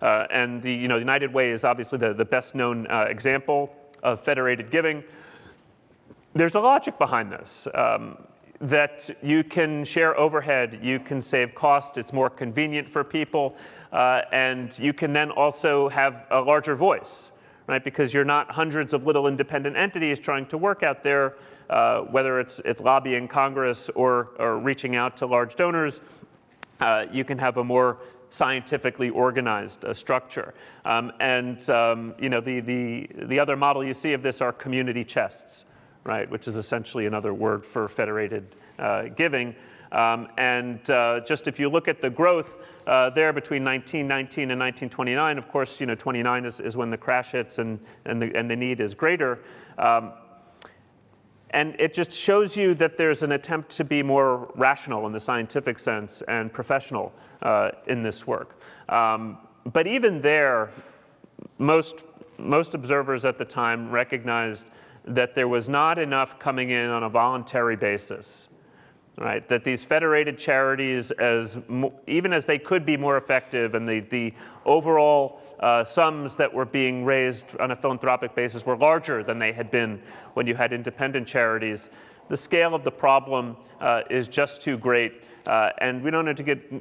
And the United Way is obviously the best known example of federated giving. There's a logic behind this, that you can share overhead, you can save costs, it's more convenient for people, and you can then also have a larger voice, right? Because you're not hundreds of little independent entities trying to work out there, whether it's lobbying Congress or reaching out to large donors. You can have a more scientifically organized structure. The other model you see of this are community chests, right, which is essentially another word for federated giving. Just if you look at the growth there between 1919 and 1929, of course, 29 is when the crash hits and the need is greater. And it just shows you that there's an attempt to be more rational in the scientific sense and professional in this work. But even there, most observers at the time recognized that there was not enough coming in on a voluntary basis, right? That these federated charities, even as they could be more effective, and the overall sums that were being raised on a philanthropic basis were larger than they had been when you had independent charities, the scale of the problem is just too great. And we don't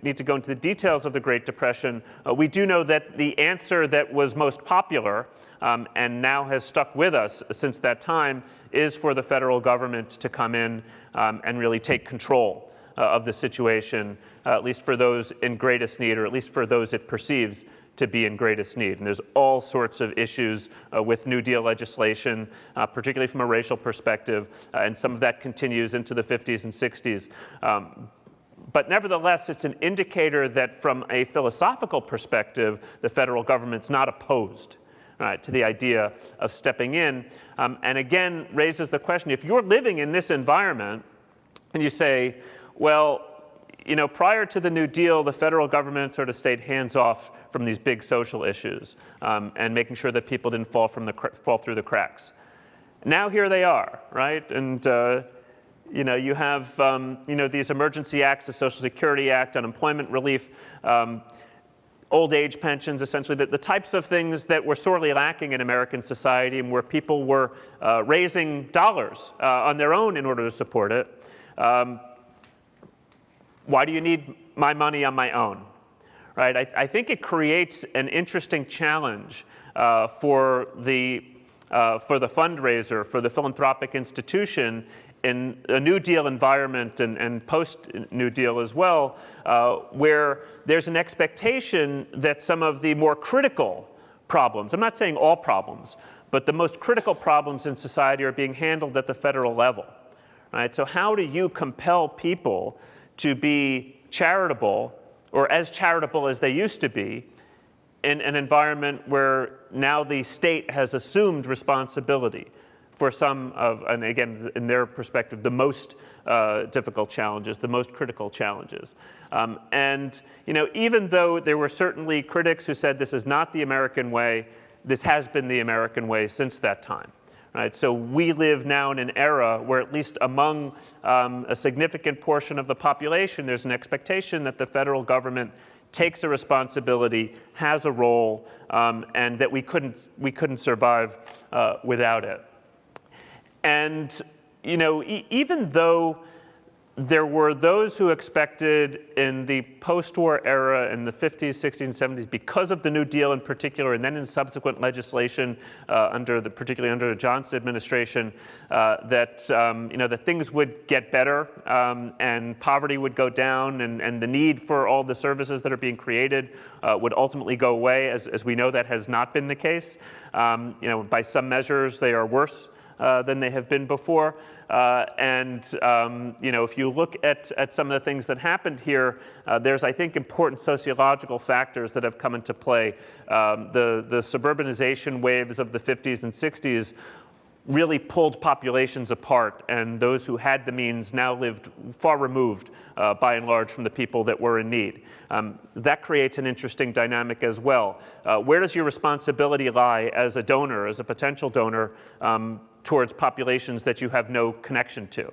need to go into the details of the Great Depression. We do know that the answer that was most popular and now has stuck with us since that time is for the federal government to come in and really take control of the situation, at least for those in greatest need, or at least for those it perceives to be in greatest need. And there's all sorts of issues with New Deal legislation, particularly from a racial perspective, and some of that continues into the 50s and 60s. But nevertheless, it's an indicator that from a philosophical perspective, the federal government's not opposed to the idea of stepping in. And again, raises the question, if you're living in this environment and you say, well, prior to the New Deal, the federal government sort of stayed hands-off from these big social issues and making sure that people didn't fall through the cracks. Now here they are, right? And you have these emergency acts, the Social Security Act, unemployment relief, old age pensions, essentially the types of things that were sorely lacking in American society, and where people were raising dollars on their own in order to support it. Why do you need my money on my own? Right? I think it creates an interesting challenge for the fundraiser, for the philanthropic institution, in a New Deal environment and post-New Deal as well, where there's an expectation that some of the more critical problems, I'm not saying all problems, but the most critical problems in society are being handled at the federal level, right? So how do you compel people to be charitable, or as charitable as they used to be, in an environment where now the state has assumed responsibility for some of, and again, in their perspective, the most difficult challenges, the most critical challenges. And even though there were certainly critics who said this is not the American way, this has been the American way since that time. Right? So we live now in an era where, at least among a significant portion of the population, there's an expectation that the federal government takes a responsibility, has a role, and that we couldn't survive without it. And even though there were those who expected in the post-war era in the 50s, 60s, and 70s, because of the New Deal in particular, and then in subsequent legislation particularly under the Johnson administration, that things would get better and poverty would go down, and the need for all the services that are being created would ultimately go away. As we know, that has not been the case. By some measures, they are worse than they have been before. If you look at some of the things that happened here, there's, I think, important sociological factors that have come into play. The suburbanization waves of the 50s and 60s really pulled populations apart, and those who had the means now lived far removed, by and large, from the people that were in need. That creates an interesting dynamic as well. Where does your responsibility lie as a donor, as a potential donor, towards populations that you have no connection to,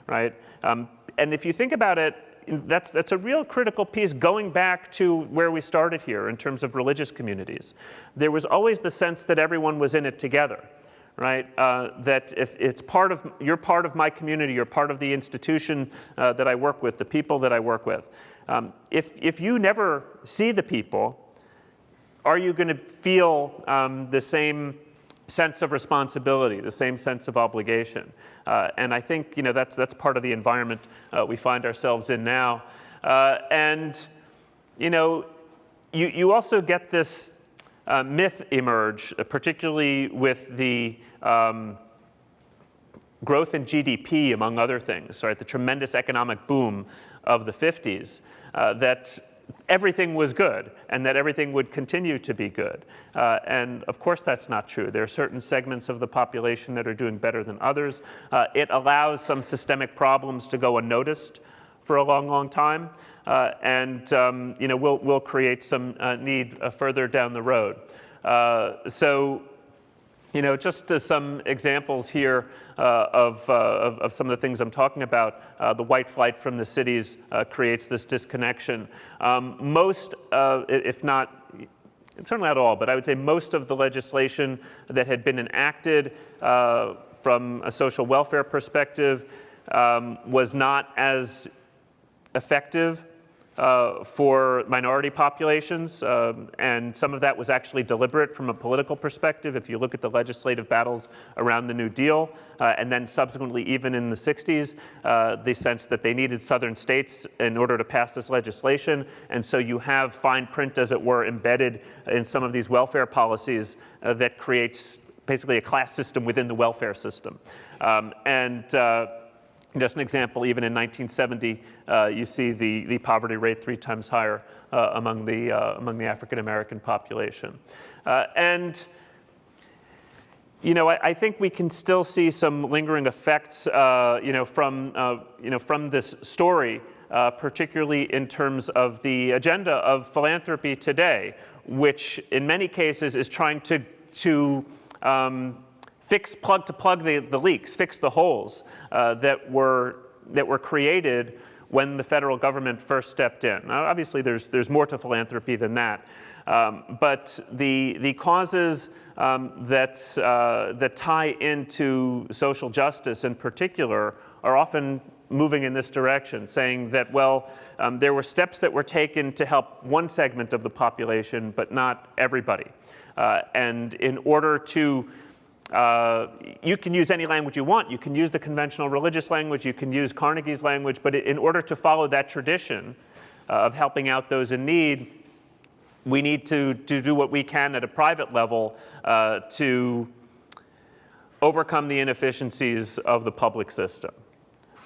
right? And if you think about it, that's a real critical piece, going back to where we started here in terms of religious communities. There was always the sense that everyone was in it together, right? That if you're part of my community, you're part of the institution that I work with, the people that I work with. If you never see the people, are you going to feel the same sense of responsibility, the same sense of obligation? And I think that's part of the environment we find ourselves in now. You also get this myth emerge, particularly with the growth in GDP, among other things, right? The tremendous economic boom of the 50s, that everything was good and that everything would continue to be good. And of course that's not true. There are certain segments of the population that are doing better than others. It allows some systemic problems to go unnoticed for a long, long time. Will create some need further down the road. Just some examples here of some of the things I'm talking about. The white flight from the cities creates this disconnection. Most, if not, certainly not all, but I would say most of the legislation that had been enacted from a social welfare perspective was not as effective for minority populations, and some of that was actually deliberate from a political perspective. If you look at the legislative battles around the New Deal, and then subsequently even in the 60s, the sense that they needed southern states in order to pass this legislation, and so you have fine print, as it were, embedded in some of these welfare policies that creates basically a class system within the welfare system. Just an example, even in 1970, you see the poverty rate 3 times higher among the African-American population. I think we can still see some lingering effects, from this story, particularly in terms of the agenda of philanthropy today, which in many cases is trying to plug the leaks, fix the holes that were created when the federal government first stepped in. Now, obviously, there's more to philanthropy than that, but the causes that tie into social justice in particular are often moving in this direction, saying that, there were steps that were taken to help one segment of the population, but not everybody. And in order to You can use any language you want. You can use the conventional religious language. You can use Carnegie's language. But in order to follow that tradition of helping out those in need, we need to do what we can at a private level to overcome the inefficiencies of the public system,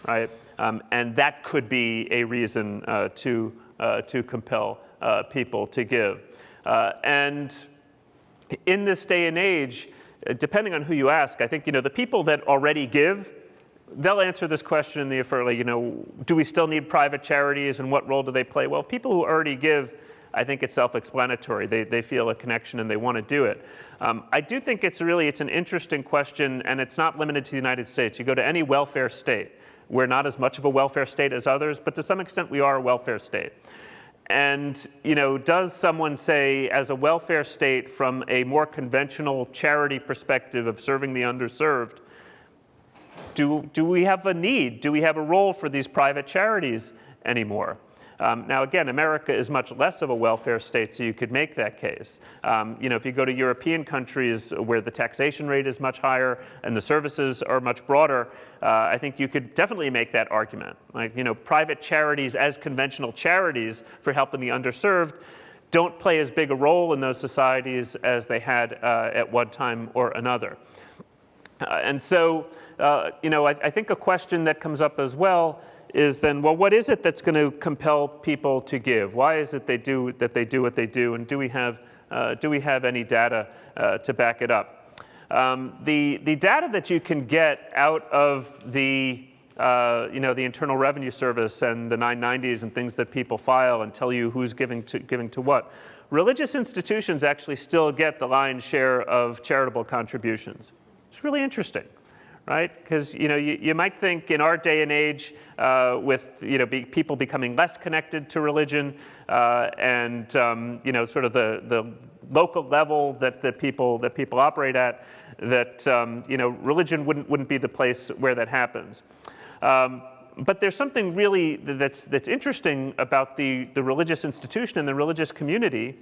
right? And that could be a reason to compel people to give. And in this day and age, depending on who you ask, I think the people that already give, they'll answer this question in the affirmative. Do we still need private charities, and what role do they play? Well, people who already give, I think it's self-explanatory. They feel a connection and they want to do it. I do think it's an interesting question, and it's not limited to the United States. You go to any welfare state. We're not as much of a welfare state as others, but to some extent we are a welfare state. And does someone say, as a welfare state, from a more conventional charity perspective of serving the underserved, do we have a need? Do we have a role for these private charities anymore? Now, again, America is much less of a welfare state, so you could make that case. If you go to European countries where the taxation rate is much higher and the services are much broader, I think you could definitely make that argument. Private charities as conventional charities for helping the underserved don't play as big a role in those societies as they had at one time or another. And so, I think a question that comes up as well is then, well, what is it that's going to compel people to give? Why is it they do what they do, and do we have any data to back it up? The data that you can get out of the Internal Revenue Service and the 990s and things that people file and tell you who's giving to what. Religious institutions actually still get the lion's share of charitable contributions. It's really interesting. Right? Because you might think in our day and age, with people becoming less connected to religion, and sort of the local level that people operate at, that religion wouldn't be the place where that happens. But there's something really that's interesting about the religious institution and the religious community,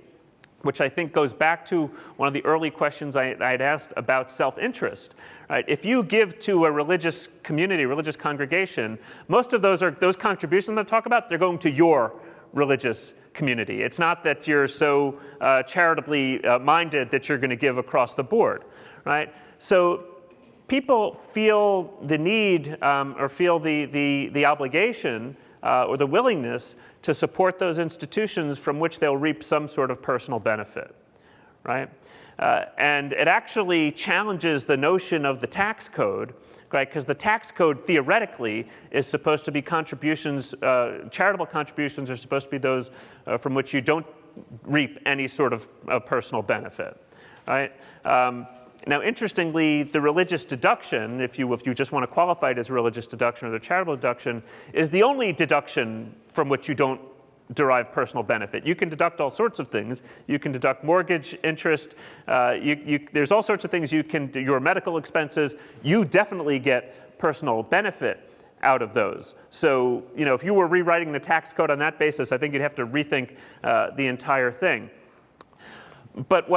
which I think goes back to one of the early questions I had asked about self-interest. Right? If you give to a religious community, religious congregation, most of those contributions I'm going to talk about, they're going to your religious community. It's not that you're so charitably minded that you're going to give across the board. Right? So people feel the need or feel the obligation or the willingness to support those institutions from which they'll reap some sort of personal benefit, right? And it actually challenges the notion of the tax code, right? Because the tax code theoretically is supposed to be contributions, charitable contributions are supposed to be those from which you don't reap any sort of personal benefit, right? Now, interestingly, the religious deduction, if you just want to qualify it as a religious deduction or the charitable deduction, is the only deduction from which you don't derive personal benefit. You can deduct all sorts of things. You can deduct mortgage interest. There's all sorts of things you can do. Your medical expenses, you definitely get personal benefit out of those. So, if you were rewriting the tax code on that basis, I think you'd have to rethink the entire thing. But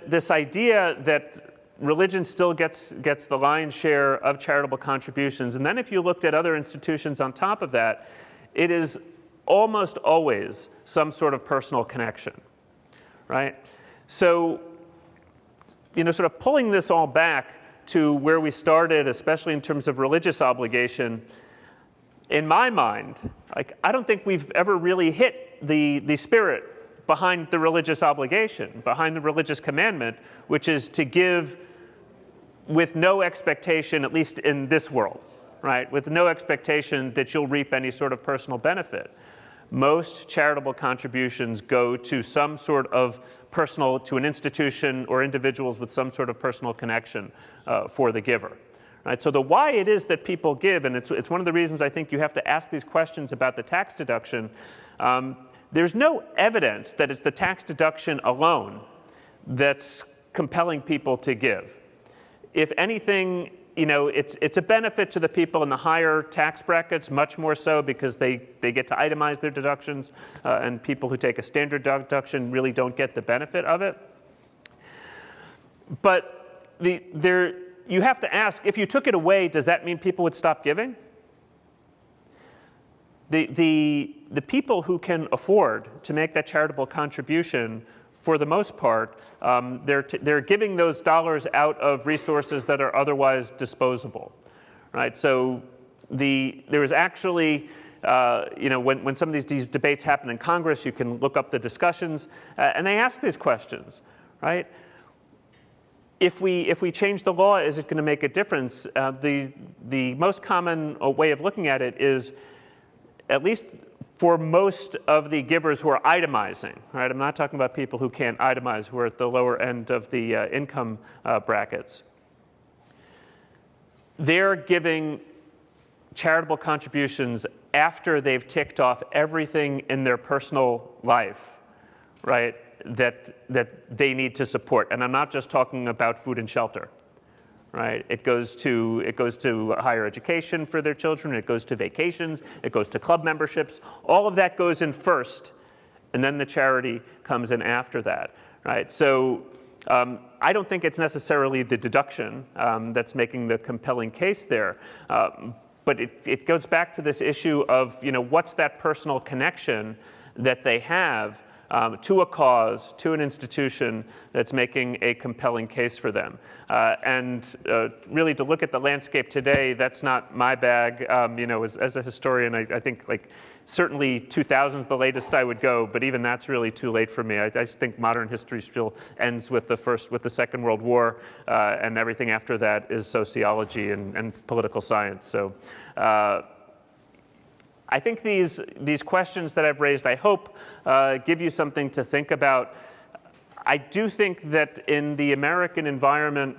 this idea that religion still gets the lion's share of charitable contributions, and then if you looked at other institutions on top of that, it is almost always some sort of personal connection, right? So, sort of pulling this all back to where we started, especially in terms of religious obligation, in my mind, I don't think we've ever really hit the spirit behind the religious obligation, behind the religious commandment, which is to give with no expectation, at least in this world, right? With no expectation that you'll reap any sort of personal benefit. Most charitable contributions go to some sort of to an institution or individuals with some sort of personal connection for the giver. Right? So the why it is that people give, and it's one of the reasons I think you have to ask these questions about the tax deduction. There's no evidence that it's the tax deduction alone that's compelling people to give. If anything, it's a benefit to the people in the higher tax brackets, much more so because they get to itemize their deductions, and people who take a standard deduction really don't get the benefit of it. But you have to ask, if you took it away, does that mean people would stop giving? The people who can afford to make that charitable contribution, for the most part, they're giving those dollars out of resources that are otherwise disposable, right? So there is actually, when some of these debates happen in Congress, you can look up the discussions, and they ask these questions, right? If we change the law, is it going to make a difference? The most common way of looking at it is, at least for most of the givers who are itemizing, right? I'm not talking about people who can't itemize, who are at the lower end of the income brackets. They're giving charitable contributions after they've ticked off everything in their personal life, right, that they need to support. And I'm not just talking about food and shelter, right? It goes to higher education for their children. It goes to vacations. It goes to club memberships. All of that goes in first, and then the charity comes in after that, right? So I don't think it's necessarily the deduction that's making the compelling case there, but it goes back to this issue of, what's that personal connection that they have to a cause, to an institution that's making a compelling case for them. And really, to look at the landscape today, that's not my bag. As a historian, I think certainly 2000 is the latest I would go, but even that's really too late for me. I think modern history still ends with the Second World War, and everything after that is sociology and political science. So. I think these questions that I've raised, I hope, give you something to think about. I do think that in the American environment,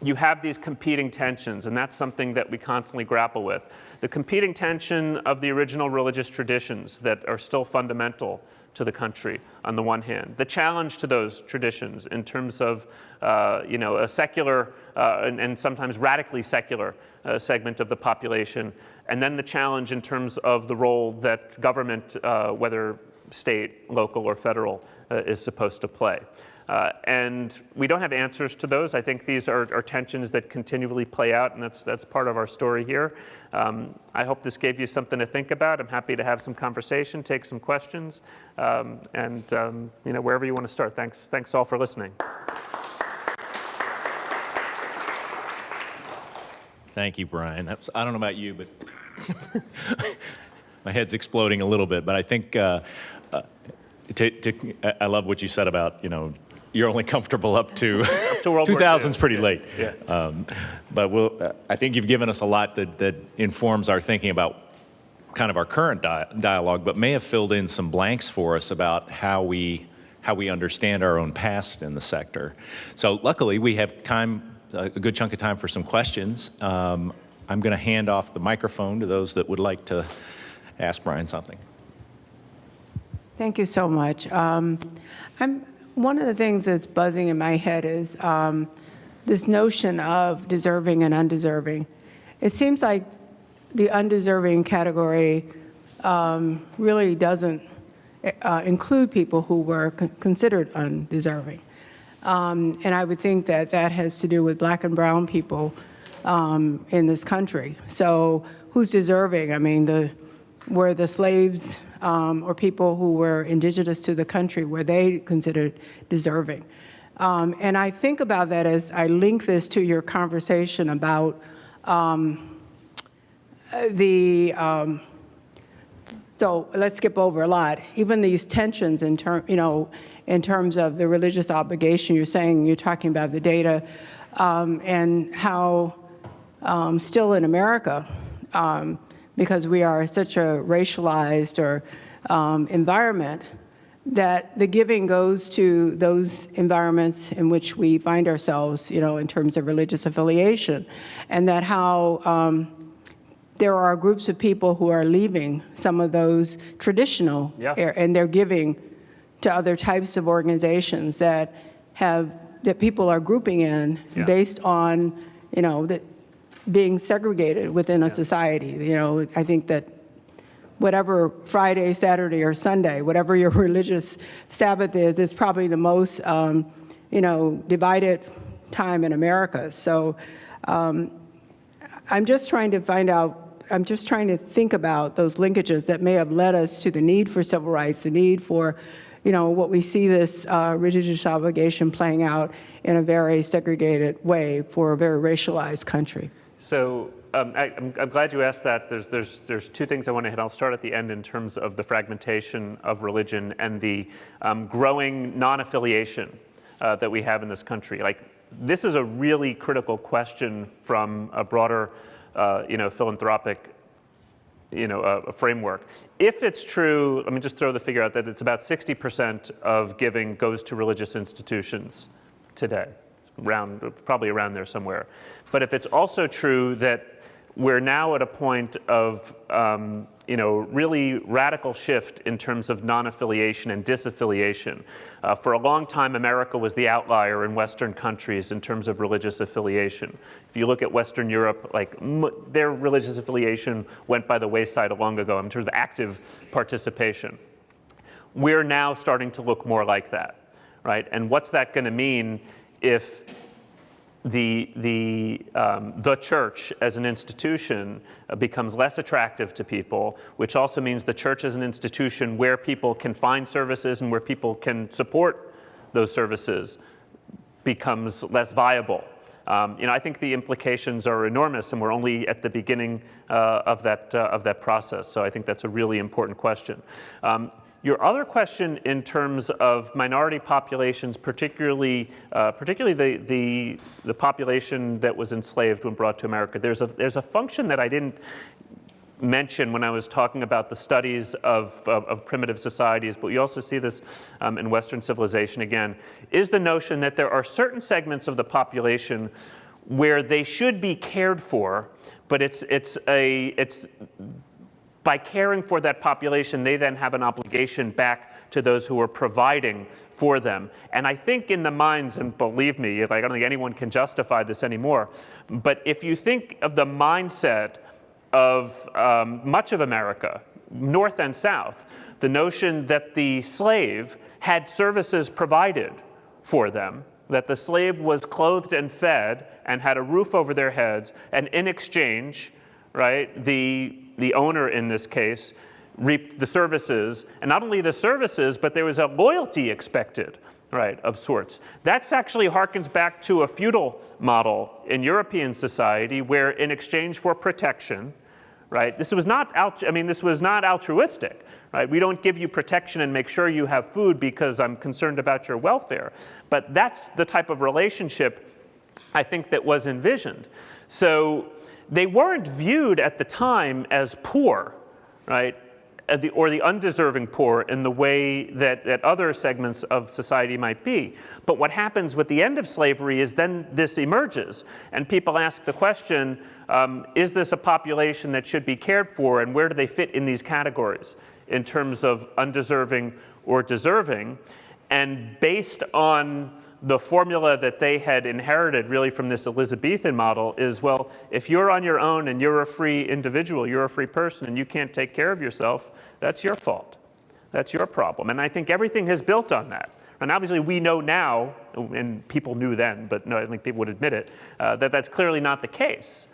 you have these competing tensions, and that's something that we constantly grapple with. The competing tension of the original religious traditions that are still fundamental to the country, on the one hand. The challenge to those traditions in terms of a secular and sometimes radically secular segment of the population, and then the challenge in terms of the role that government, whether state, local, or federal, is supposed to play. And we don't have answers to those. I think these are tensions that continually play out, and that's part of our story here. I hope this gave you something to think about. I'm happy to have some conversation, take some questions, and wherever you want to start. Thanks all for listening. Thank you, Brian. I don't know about you, but my head's exploding a little bit. But I think I love what you said about, you're only comfortable up to 2000's pretty late. Yeah. But I think you've given us a lot that informs our thinking about kind of our current dialogue, but may have filled in some blanks for us about how we understand our own past in the sector. So luckily, we have a good chunk of time for some questions. I'm going to hand off the microphone to those that would like to ask Brian something. Thank you so much. One of the things that's buzzing in my head is this notion of deserving and undeserving. It seems like the undeserving category really doesn't include people who were considered undeserving. And I would think that has to do with Black and brown people in this country. So who's deserving? I mean, were the slaves or people who were indigenous to the country, were they considered deserving? And I think about that as I link this to your conversation about so let's skip over a lot. Even these tensions in terms of the religious obligation, you're talking about the data, and how still in America, because we are such a racialized environment, that the giving goes to those environments in which we find ourselves, in terms of religious affiliation, and that how there are groups of people who are leaving some of those traditional, and they're giving to other types of organizations that people are grouping in based on, being segregated within a society. I think that whatever Friday, Saturday, or Sunday, whatever your religious Sabbath is, it's probably the most, divided time in America. So I'm just trying to find out, I'm just trying to think about those linkages that may have led us to the need for civil rights, the need for, you know, what we see this religious obligation playing out in a very segregated way for a very racialized country. So I'm glad you asked that. There's two things I want to hit. I'll start at the end in terms of the fragmentation of religion and the growing non-affiliation that we have in this country. Like, this is a really critical question from a broader, philanthropic, a framework. If it's true, let me just throw the figure out that it's about 60% of giving goes to religious institutions today, probably around there somewhere. But if it's also true that we're now at a point of, really radical shift in terms of non-affiliation and disaffiliation. For a long time, America was the outlier in Western countries in terms of religious affiliation. If you look at Western Europe, like their religious affiliation went by the wayside long ago in terms of active participation. We're now starting to look more like that, right? And what's that going to mean if the church as an institution becomes less attractive to people, which also means the church as an institution where people can find services and where people can support those services becomes less viable. I think the implications are enormous, and we're only at the beginning of that process. So I think that's a really important question. Your other question in terms of minority populations, particularly the population that was enslaved when brought to America, there's a function that I didn't mention when I was talking about the studies of primitive societies, but you also see this in Western civilization again, is the notion that there are certain segments of the population where they should be cared for, but it's by caring for that population, they then have an obligation back to those who are providing for them. And I think in the minds, and believe me, I don't think anyone can justify this anymore, but if you think of the mindset of much of America, North and South, the notion that the slave had services provided for them, that the slave was clothed and fed and had a roof over their heads, and in exchange, right, the owner in this case reaped the services, and not only the services, but there was a loyalty expected, right, of sorts. That's actually harkens back to a feudal model in European society where in exchange for protection, right, this was not altruistic, right? We don't give you protection and make sure you have food because I'm concerned about your welfare. But that's the type of relationship I think that was envisioned. So they weren't viewed at the time as poor, right, or the undeserving poor in the way that other segments of society might be. But what happens with the end of slavery is then this emerges, and people ask the question, is this a population that should be cared for, and where do they fit in these categories in terms of undeserving or deserving? And based on the formula that they had inherited really from this Elizabethan model is, well, if you're on your own and you're a free individual, you're a free person, and you can't take care of yourself, that's your fault. That's your problem. And I think everything has built on that. And obviously we know now, and people knew then, but no, I think people would admit it, that that's clearly not the case,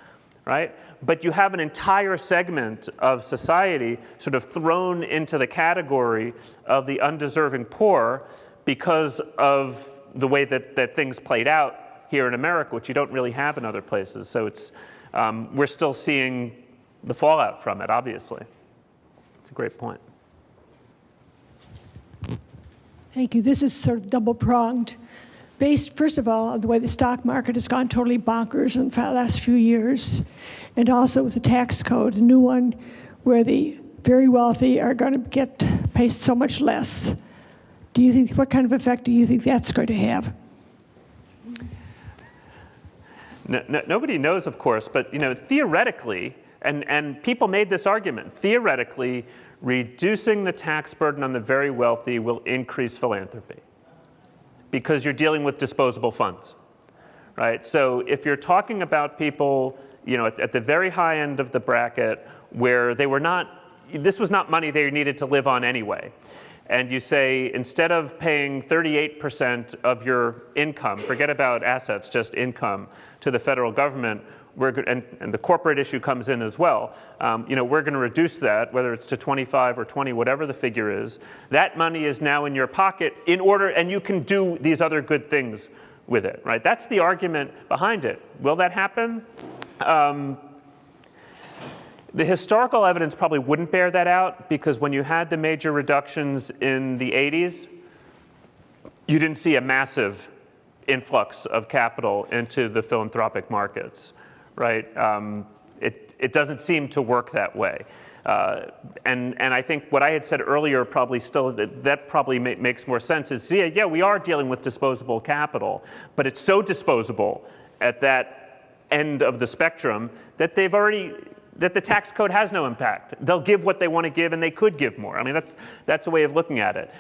right? But you have an entire segment of society sort of thrown into the category of the undeserving poor because of the way that things played out here in America, which you don't really have in other places. So it's, we're still seeing the fallout from it, obviously. It's a great point. Thank you. This is sort of double-pronged. Based, first of all, on the way the stock market has gone totally bonkers in the last few years, and also with the tax code, a new one where the very wealthy are going to pay so much less. Do you think, what kind of effect do you think that's going to have? Nobody knows, of course, but theoretically, and people made this argument, theoretically, reducing the tax burden on the very wealthy will increase philanthropy because you're dealing with disposable funds, right? So if you're talking about people, at the very high end of the bracket where they were not, this was not money they needed to live on anyway. and you say, instead of paying 38% of your income, forget about assets, just income, to the federal government, and the corporate issue comes in as well, we're going to reduce that, whether it's to 25 or 20, whatever the figure is. That money is now in your pocket and you can do these other good things with it, right? That's the argument behind it. Will that happen? The historical evidence probably wouldn't bear that out, because when you had the major reductions in the 80s, you didn't see a massive influx of capital into the philanthropic markets, right? It doesn't seem to work that way. And I think what I had said earlier probably still, that probably makes more sense, is yeah, we are dealing with disposable capital, but it's so disposable at that end of the spectrum that that the tax code has no impact. They'll give what they want to give, and they could give more. I mean, that's a way of looking at it.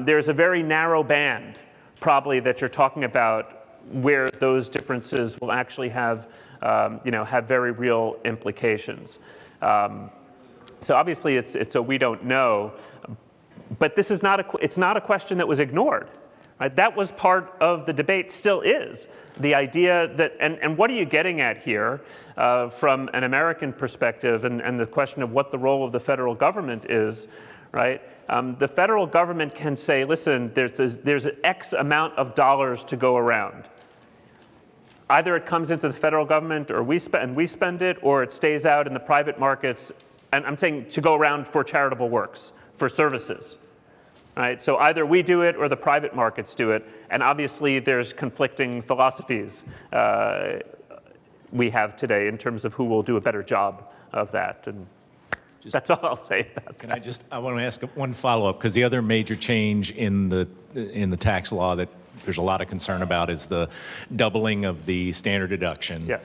There's a very narrow band, probably, that you're talking about where those differences will actually have very real implications. So obviously, it's a we don't know, but this is it's not a question that was ignored. Right? That was part of the debate, still is. The idea that, and what are you getting at here from an American perspective, and the question of what the role of the federal government is, right? The federal government can say, listen, there's an X amount of dollars to go around. Either it comes into the federal government, or we spend it, or it stays out in the private markets, and I'm saying to go around for charitable works, for services. Right? So either we do it or the private markets do it, and obviously there's conflicting philosophies we have today in terms of who will do a better job of that. And that's all I'll say about that. I want to ask one follow-up, because the other major change in the tax law that there's a lot of concern about is the doubling of the standard deduction,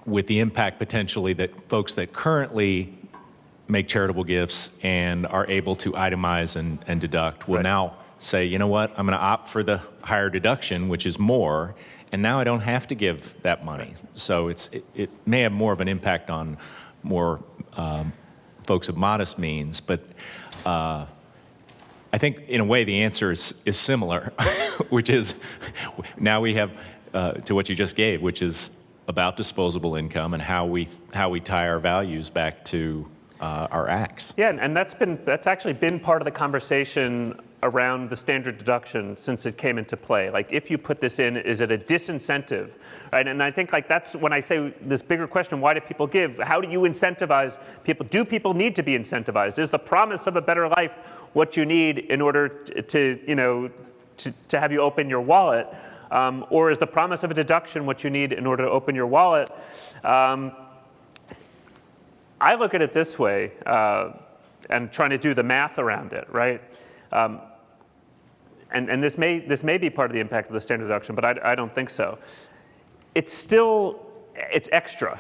with the impact potentially that folks that currently make charitable gifts and are able to itemize and deduct will now say, you know what, I'm going to opt for the higher deduction, which is more, and now I don't have to give that money. So it may have more of an impact on more folks of modest means, but I think in a way the answer is similar, which is now we have to what you just gave, which is about disposable income and how we tie our values back to our acts. Yeah, and that's actually been part of the conversation around the standard deduction since it came into play. Like, if you put this in, is it a disincentive? Right? And I think that's when I say this bigger question, why do people give? How do you incentivize people? Do people need to be incentivized? Is the promise of a better life what you need in order to have you open your wallet? Or is the promise of a deduction what you need in order to open your wallet? I look at it this way, and trying to do the math around it, right? And this may be part of the impact of the standard deduction, but I don't think so. It's extra,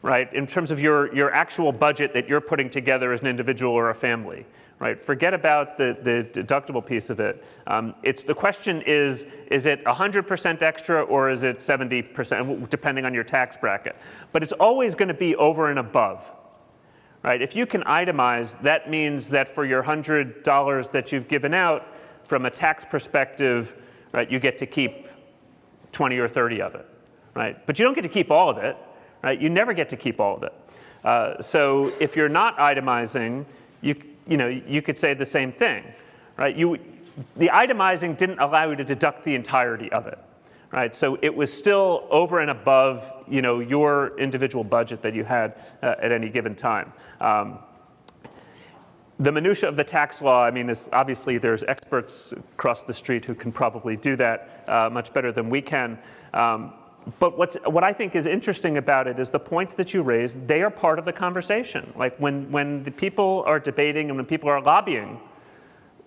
right? In terms of your actual budget that you're putting together as an individual or a family, right? Forget about the deductible piece of it. The question is it 100% extra, or is it 70%, depending on your tax bracket? But it's always going to be over and above. Right? If you can itemize, that means that for your $100 that you've given out, from a tax perspective, right, you get to keep 20 or 30 of it, right? But you don't get to keep all of it, right? You never get to keep all of it. So if you're not itemizing, you could say the same thing, right? The itemizing didn't allow you to deduct the entirety of it. Right, so it was still over and above, your individual budget that you had at any given time. The minutia of the tax law, I mean, is obviously there's experts across the street who can probably do that much better than we can. But what I think is interesting about it is the points that you raised. They are part of the conversation. Like when the people are debating and when people are lobbying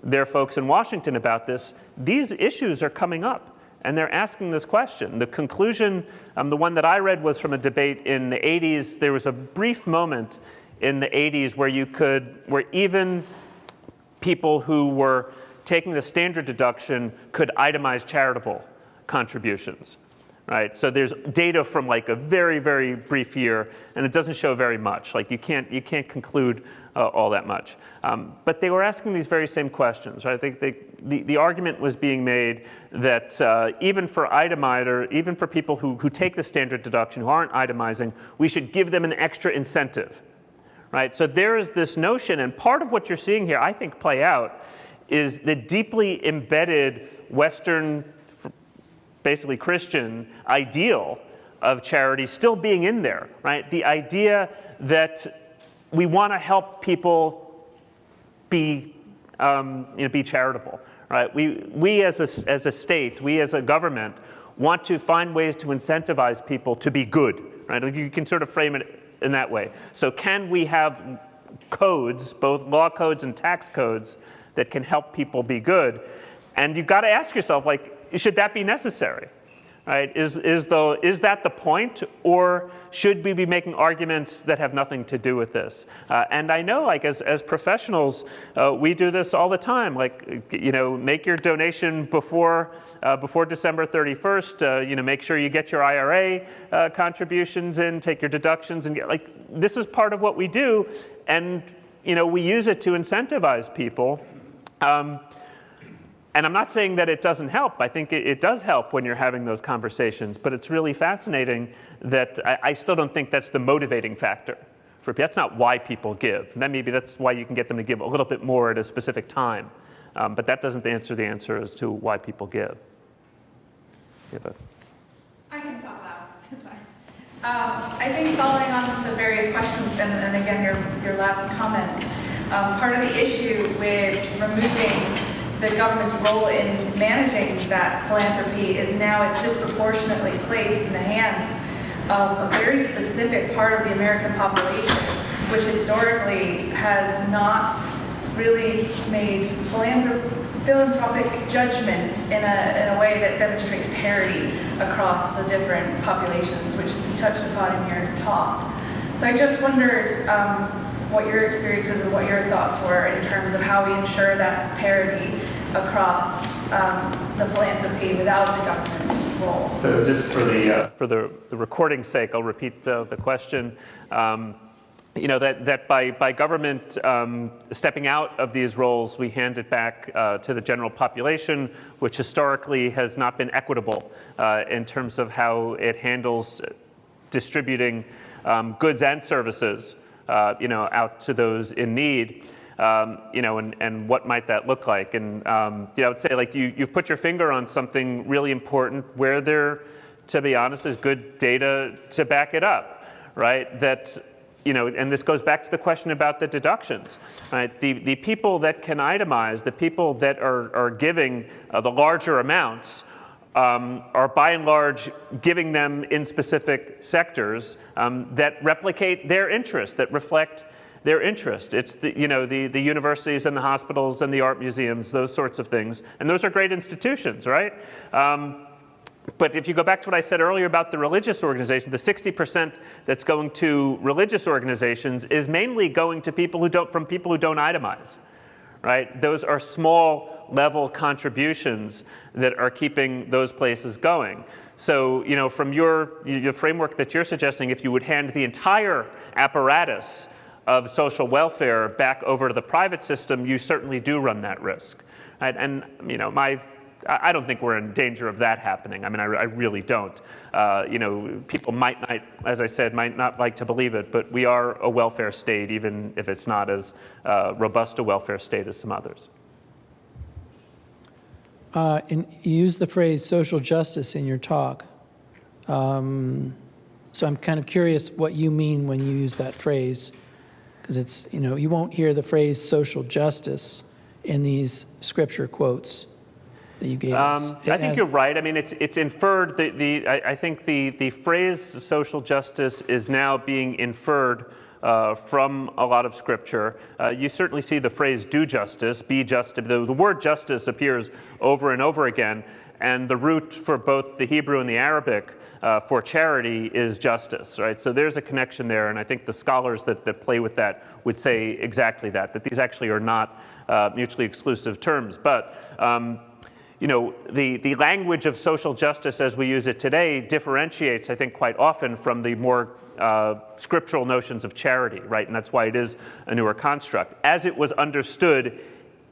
their folks in Washington about this, these issues are coming up. And they're asking this question. The conclusion, the one that I read, was from a debate in the 80s. There was a brief moment in the 80s where even people who were taking the standard deduction could itemize charitable contributions, right? So there's data from like a very, very brief year, and it doesn't show very much. Like you can't conclude all that much. But they were asking these very same questions, right? I think the argument was being made that even for itemizer, even for people who take the standard deduction, who aren't itemizing, we should give them an extra incentive, right? So there is this notion, and part of what you're seeing here, I think, play out is the deeply embedded Western, basically Christian ideal of charity still being in there, right? The idea that we want to help people be charitable, right? We as a state, we as a government, want to find ways to incentivize people to be good, right? You can sort of frame it in that way. So can we have codes, both law codes and tax codes, that can help people be good? And you've got to ask yourself, like, should that be necessary? Right? Is that the point, or should we be making arguments that have nothing to do with this? And I know, like, as professionals, we do this all the time. Like, make your donation before December 31st. Make sure you get your IRA contributions in, take your deductions, and this is part of what we do, and we use it to incentivize people. And I'm not saying that it doesn't help. I think it does help when you're having those conversations, but it's really fascinating that I still don't think that's the motivating factor for people. That's not why people give. And then maybe that's why you can get them to give a little bit more at a specific time. But that doesn't answer the answer as to why people give. I can talk loud. It's fine. I think following on the various questions and again your last comments, part of the issue with removing the government's role in managing that philanthropy is now it's disproportionately placed in the hands of a very specific part of the American population, which historically has not really made philanthropic judgments in a way that demonstrates parity across the different populations, which you touched upon in your talk. So I just wondered what your experiences and what your thoughts were in terms of how we ensure that parity across the philanthropy without the government's role. So just for the recording's sake, I'll repeat the question. That by government stepping out of these roles, we hand it back to the general population, which historically has not been equitable in terms of how it handles distributing goods and services out to those in need. And what might that look like? And I would say, like, you've put your finger on something really important where there, to be honest, is good data to back it up, right? That, and this goes back to the question about the deductions, right? The people that can itemize, the people that are giving the larger amounts, are by and large giving them in specific sectors that replicate their interests, that reflect their interest. It's the universities and the hospitals and the art museums, those sorts of things. And those are great institutions, right? But if you go back to what I said earlier about the religious organization, the 60% that's going to religious organizations is mainly going to people who don't itemize, right? Those are small level contributions that are keeping those places going. So, from your framework that you're suggesting, if you would hand the entire apparatus of social welfare back over to the private system, you certainly do run that risk. Right? And I don't think we're in danger of that happening. I mean, I really don't. People might not, as I said, might not like to believe it, but we are a welfare state, even if it's not as robust a welfare state as some others. And you use the phrase social justice in your talk. So I'm kind of curious what you mean when you use that phrase. Because it's, you won't hear the phrase social justice in these scripture quotes that you gave us. I think you're right. I mean, it's inferred. I think the phrase social justice is now being inferred from a lot of scripture. You certainly see the phrase do justice, be just. The word justice appears over and over again. And the root for both the Hebrew and the Arabic for charity is justice, right? So there's a connection there, and I think the scholars that play with that would say exactly that these actually are not mutually exclusive terms. But, the language of social justice as we use it today differentiates, I think, quite often from the more scriptural notions of charity, right? And that's why it is a newer construct. As it was understood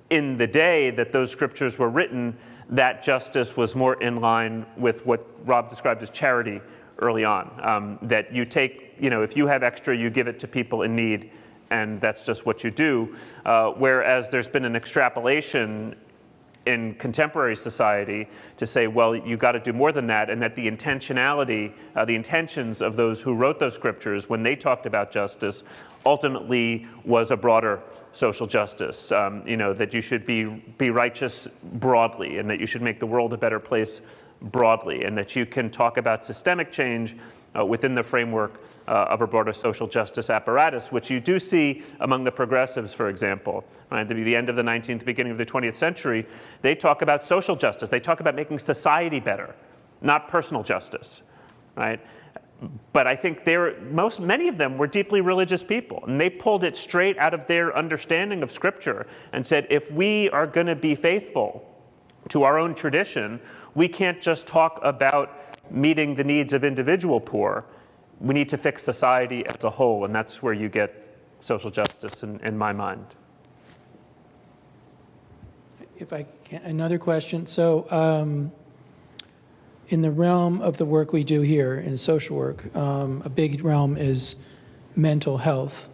in the day that those scriptures were written, that justice was more in line with what Rob described as charity early on. That you take, if you have extra, you give it to people in need, and that's just what you do. Whereas there's been an extrapolation in contemporary society to say, well, you got to do more than that, and that the intentionality, the intentions of those who wrote those scriptures when they talked about justice ultimately was a broader social justice, that you should be righteous broadly, and that you should make the world a better place broadly, and that you can talk about systemic change within the framework of a broader social justice apparatus, which you do see among the progressives, for example. Right? At the end of the 19th, beginning of the 20th century, they talk about social justice. They talk about making society better, not personal justice. Right? But I think many of them were deeply religious people, and they pulled it straight out of their understanding of Scripture and said, if we are going to be faithful to our own tradition, we can't just talk about meeting the needs of individual poor. We need to fix society as a whole, and that's where you get social justice in my mind. If I can, another question. So in the realm of the work we do here in social work, a big realm is mental health,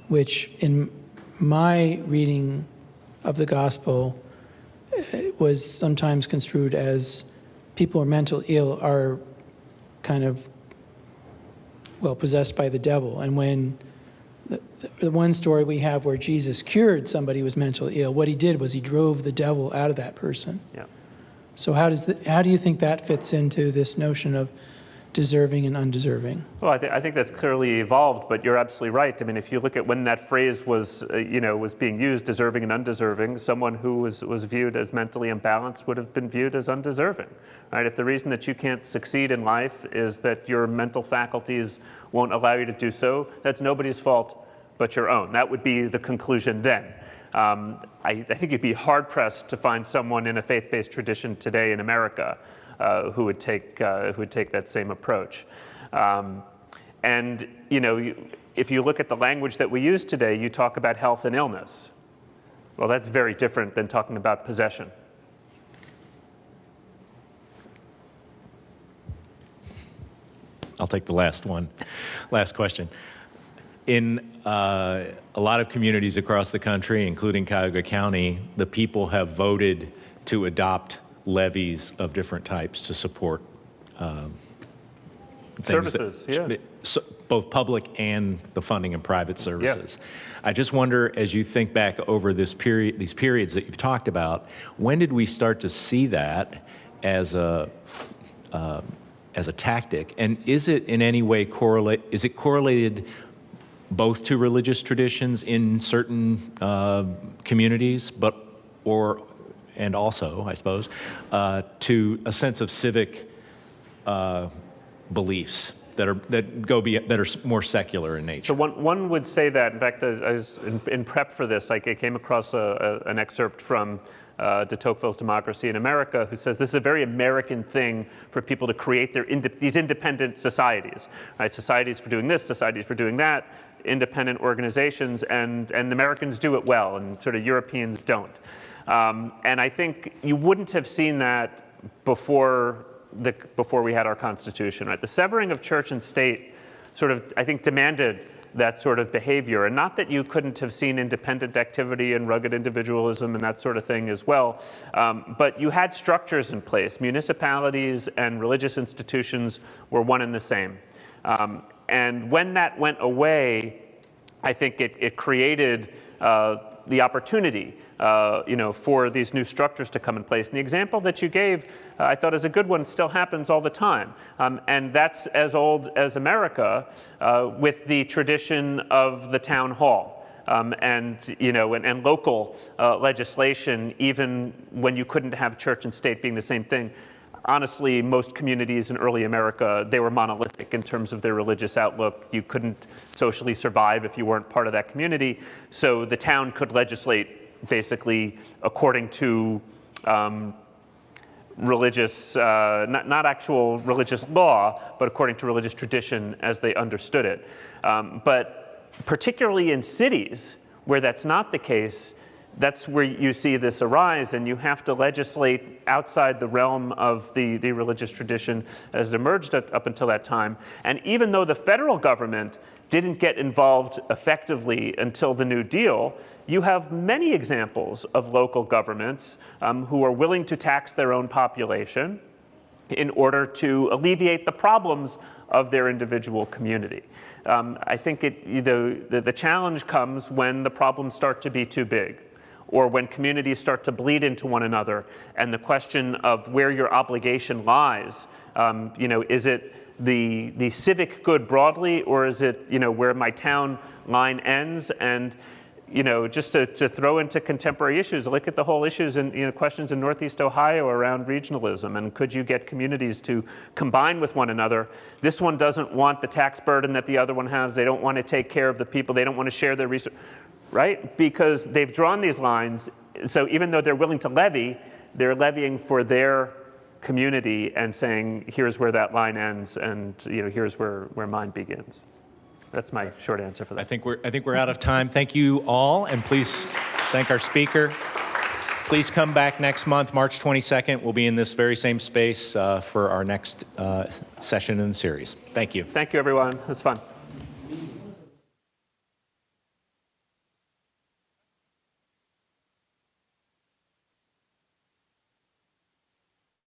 which in my reading of the gospel was sometimes construed as people who are mentally ill are kind of, possessed by the devil. And when the one story we have where Jesus cured somebody who was mentally ill, what he did was he drove the devil out of that person. Yeah. So how do you think that fits into this notion of deserving and undeserving? Well, I think that's clearly evolved, but you're absolutely right. I mean, if you look at when that phrase was being used, deserving and undeserving, someone who was viewed as mentally imbalanced would have been viewed as undeserving. Right? If the reason that you can't succeed in life is that your mental faculties won't allow you to do so, that's nobody's fault but your own. That would be the conclusion then. I think you'd be hard-pressed to find someone in a faith-based tradition today in America who would take that same approach. And if you look at the language that we use today, you talk about health and illness. Well, that's very different than talking about possession. I'll take the last question. In a lot of communities across the country, including Cuyahoga County, the people have voted to adopt levies of different types to support services, both public and the funding of private services. Yeah. I just wonder, as you think back over these periods that you've talked about, when did we start to see that as a tactic, and is it in any way correlated both to religious traditions in certain communities, and also, I suppose, to a sense of civic beliefs that are more secular in nature? So one would say that. In fact, as in prep for this, I came across an excerpt from de Tocqueville's Democracy in America, who says this is a very American thing for people to create these independent societies, right? Societies for doing this, societies for doing that, independent organizations, and Americans do it well, and sort of Europeans don't. And I think you wouldn't have seen that before we had our Constitution, right? The severing of church and state sort of, I think, demanded that sort of behavior. And not that you couldn't have seen independent activity and rugged individualism and that sort of thing as well, but you had structures in place. Municipalities and religious institutions were one and the same. And when that went away, I think it created the opportunity for these new structures to come in place. And the example that you gave, I thought is a good one, still happens all the time. And that's as old as America, with the tradition of the town hall. And local legislation, even when you couldn't have church and state being the same thing. Honestly, most communities in early America, they were monolithic in terms of their religious outlook. You couldn't socially survive if you weren't part of that community. So the town could legislate basically according to religious, not actual religious law, but according to religious tradition as they understood it. But particularly in cities where that's not the case, that's where you see this arise, and you have to legislate outside the realm of the religious tradition as it emerged up until that time. And even though the federal government didn't get involved effectively until the New Deal, you have many examples of local governments who are willing to tax their own population in order to alleviate the problems of their individual community. I think the challenge comes when the problems start to be too big, or when communities start to bleed into one another, and the question of where your obligation lies, is it the civic good broadly, or is it where my town line ends? And just to throw into contemporary issues, look at the whole issues and questions in Northeast Ohio around regionalism, and could you get communities to combine with one another? This one doesn't want the tax burden that the other one has. They don't want to take care of the people. They don't want to share their resources, right? Because they've drawn these lines. So even though they're willing to levy, they're levying for their community and saying, here's where that line ends, and here's where mine begins. That's my short answer for that. I think we're out of time. Thank you all, and please thank our speaker. Please come back next month, March 22nd. We'll be in this very same space for our next session in the series. Thank you. Thank you, everyone. It was fun.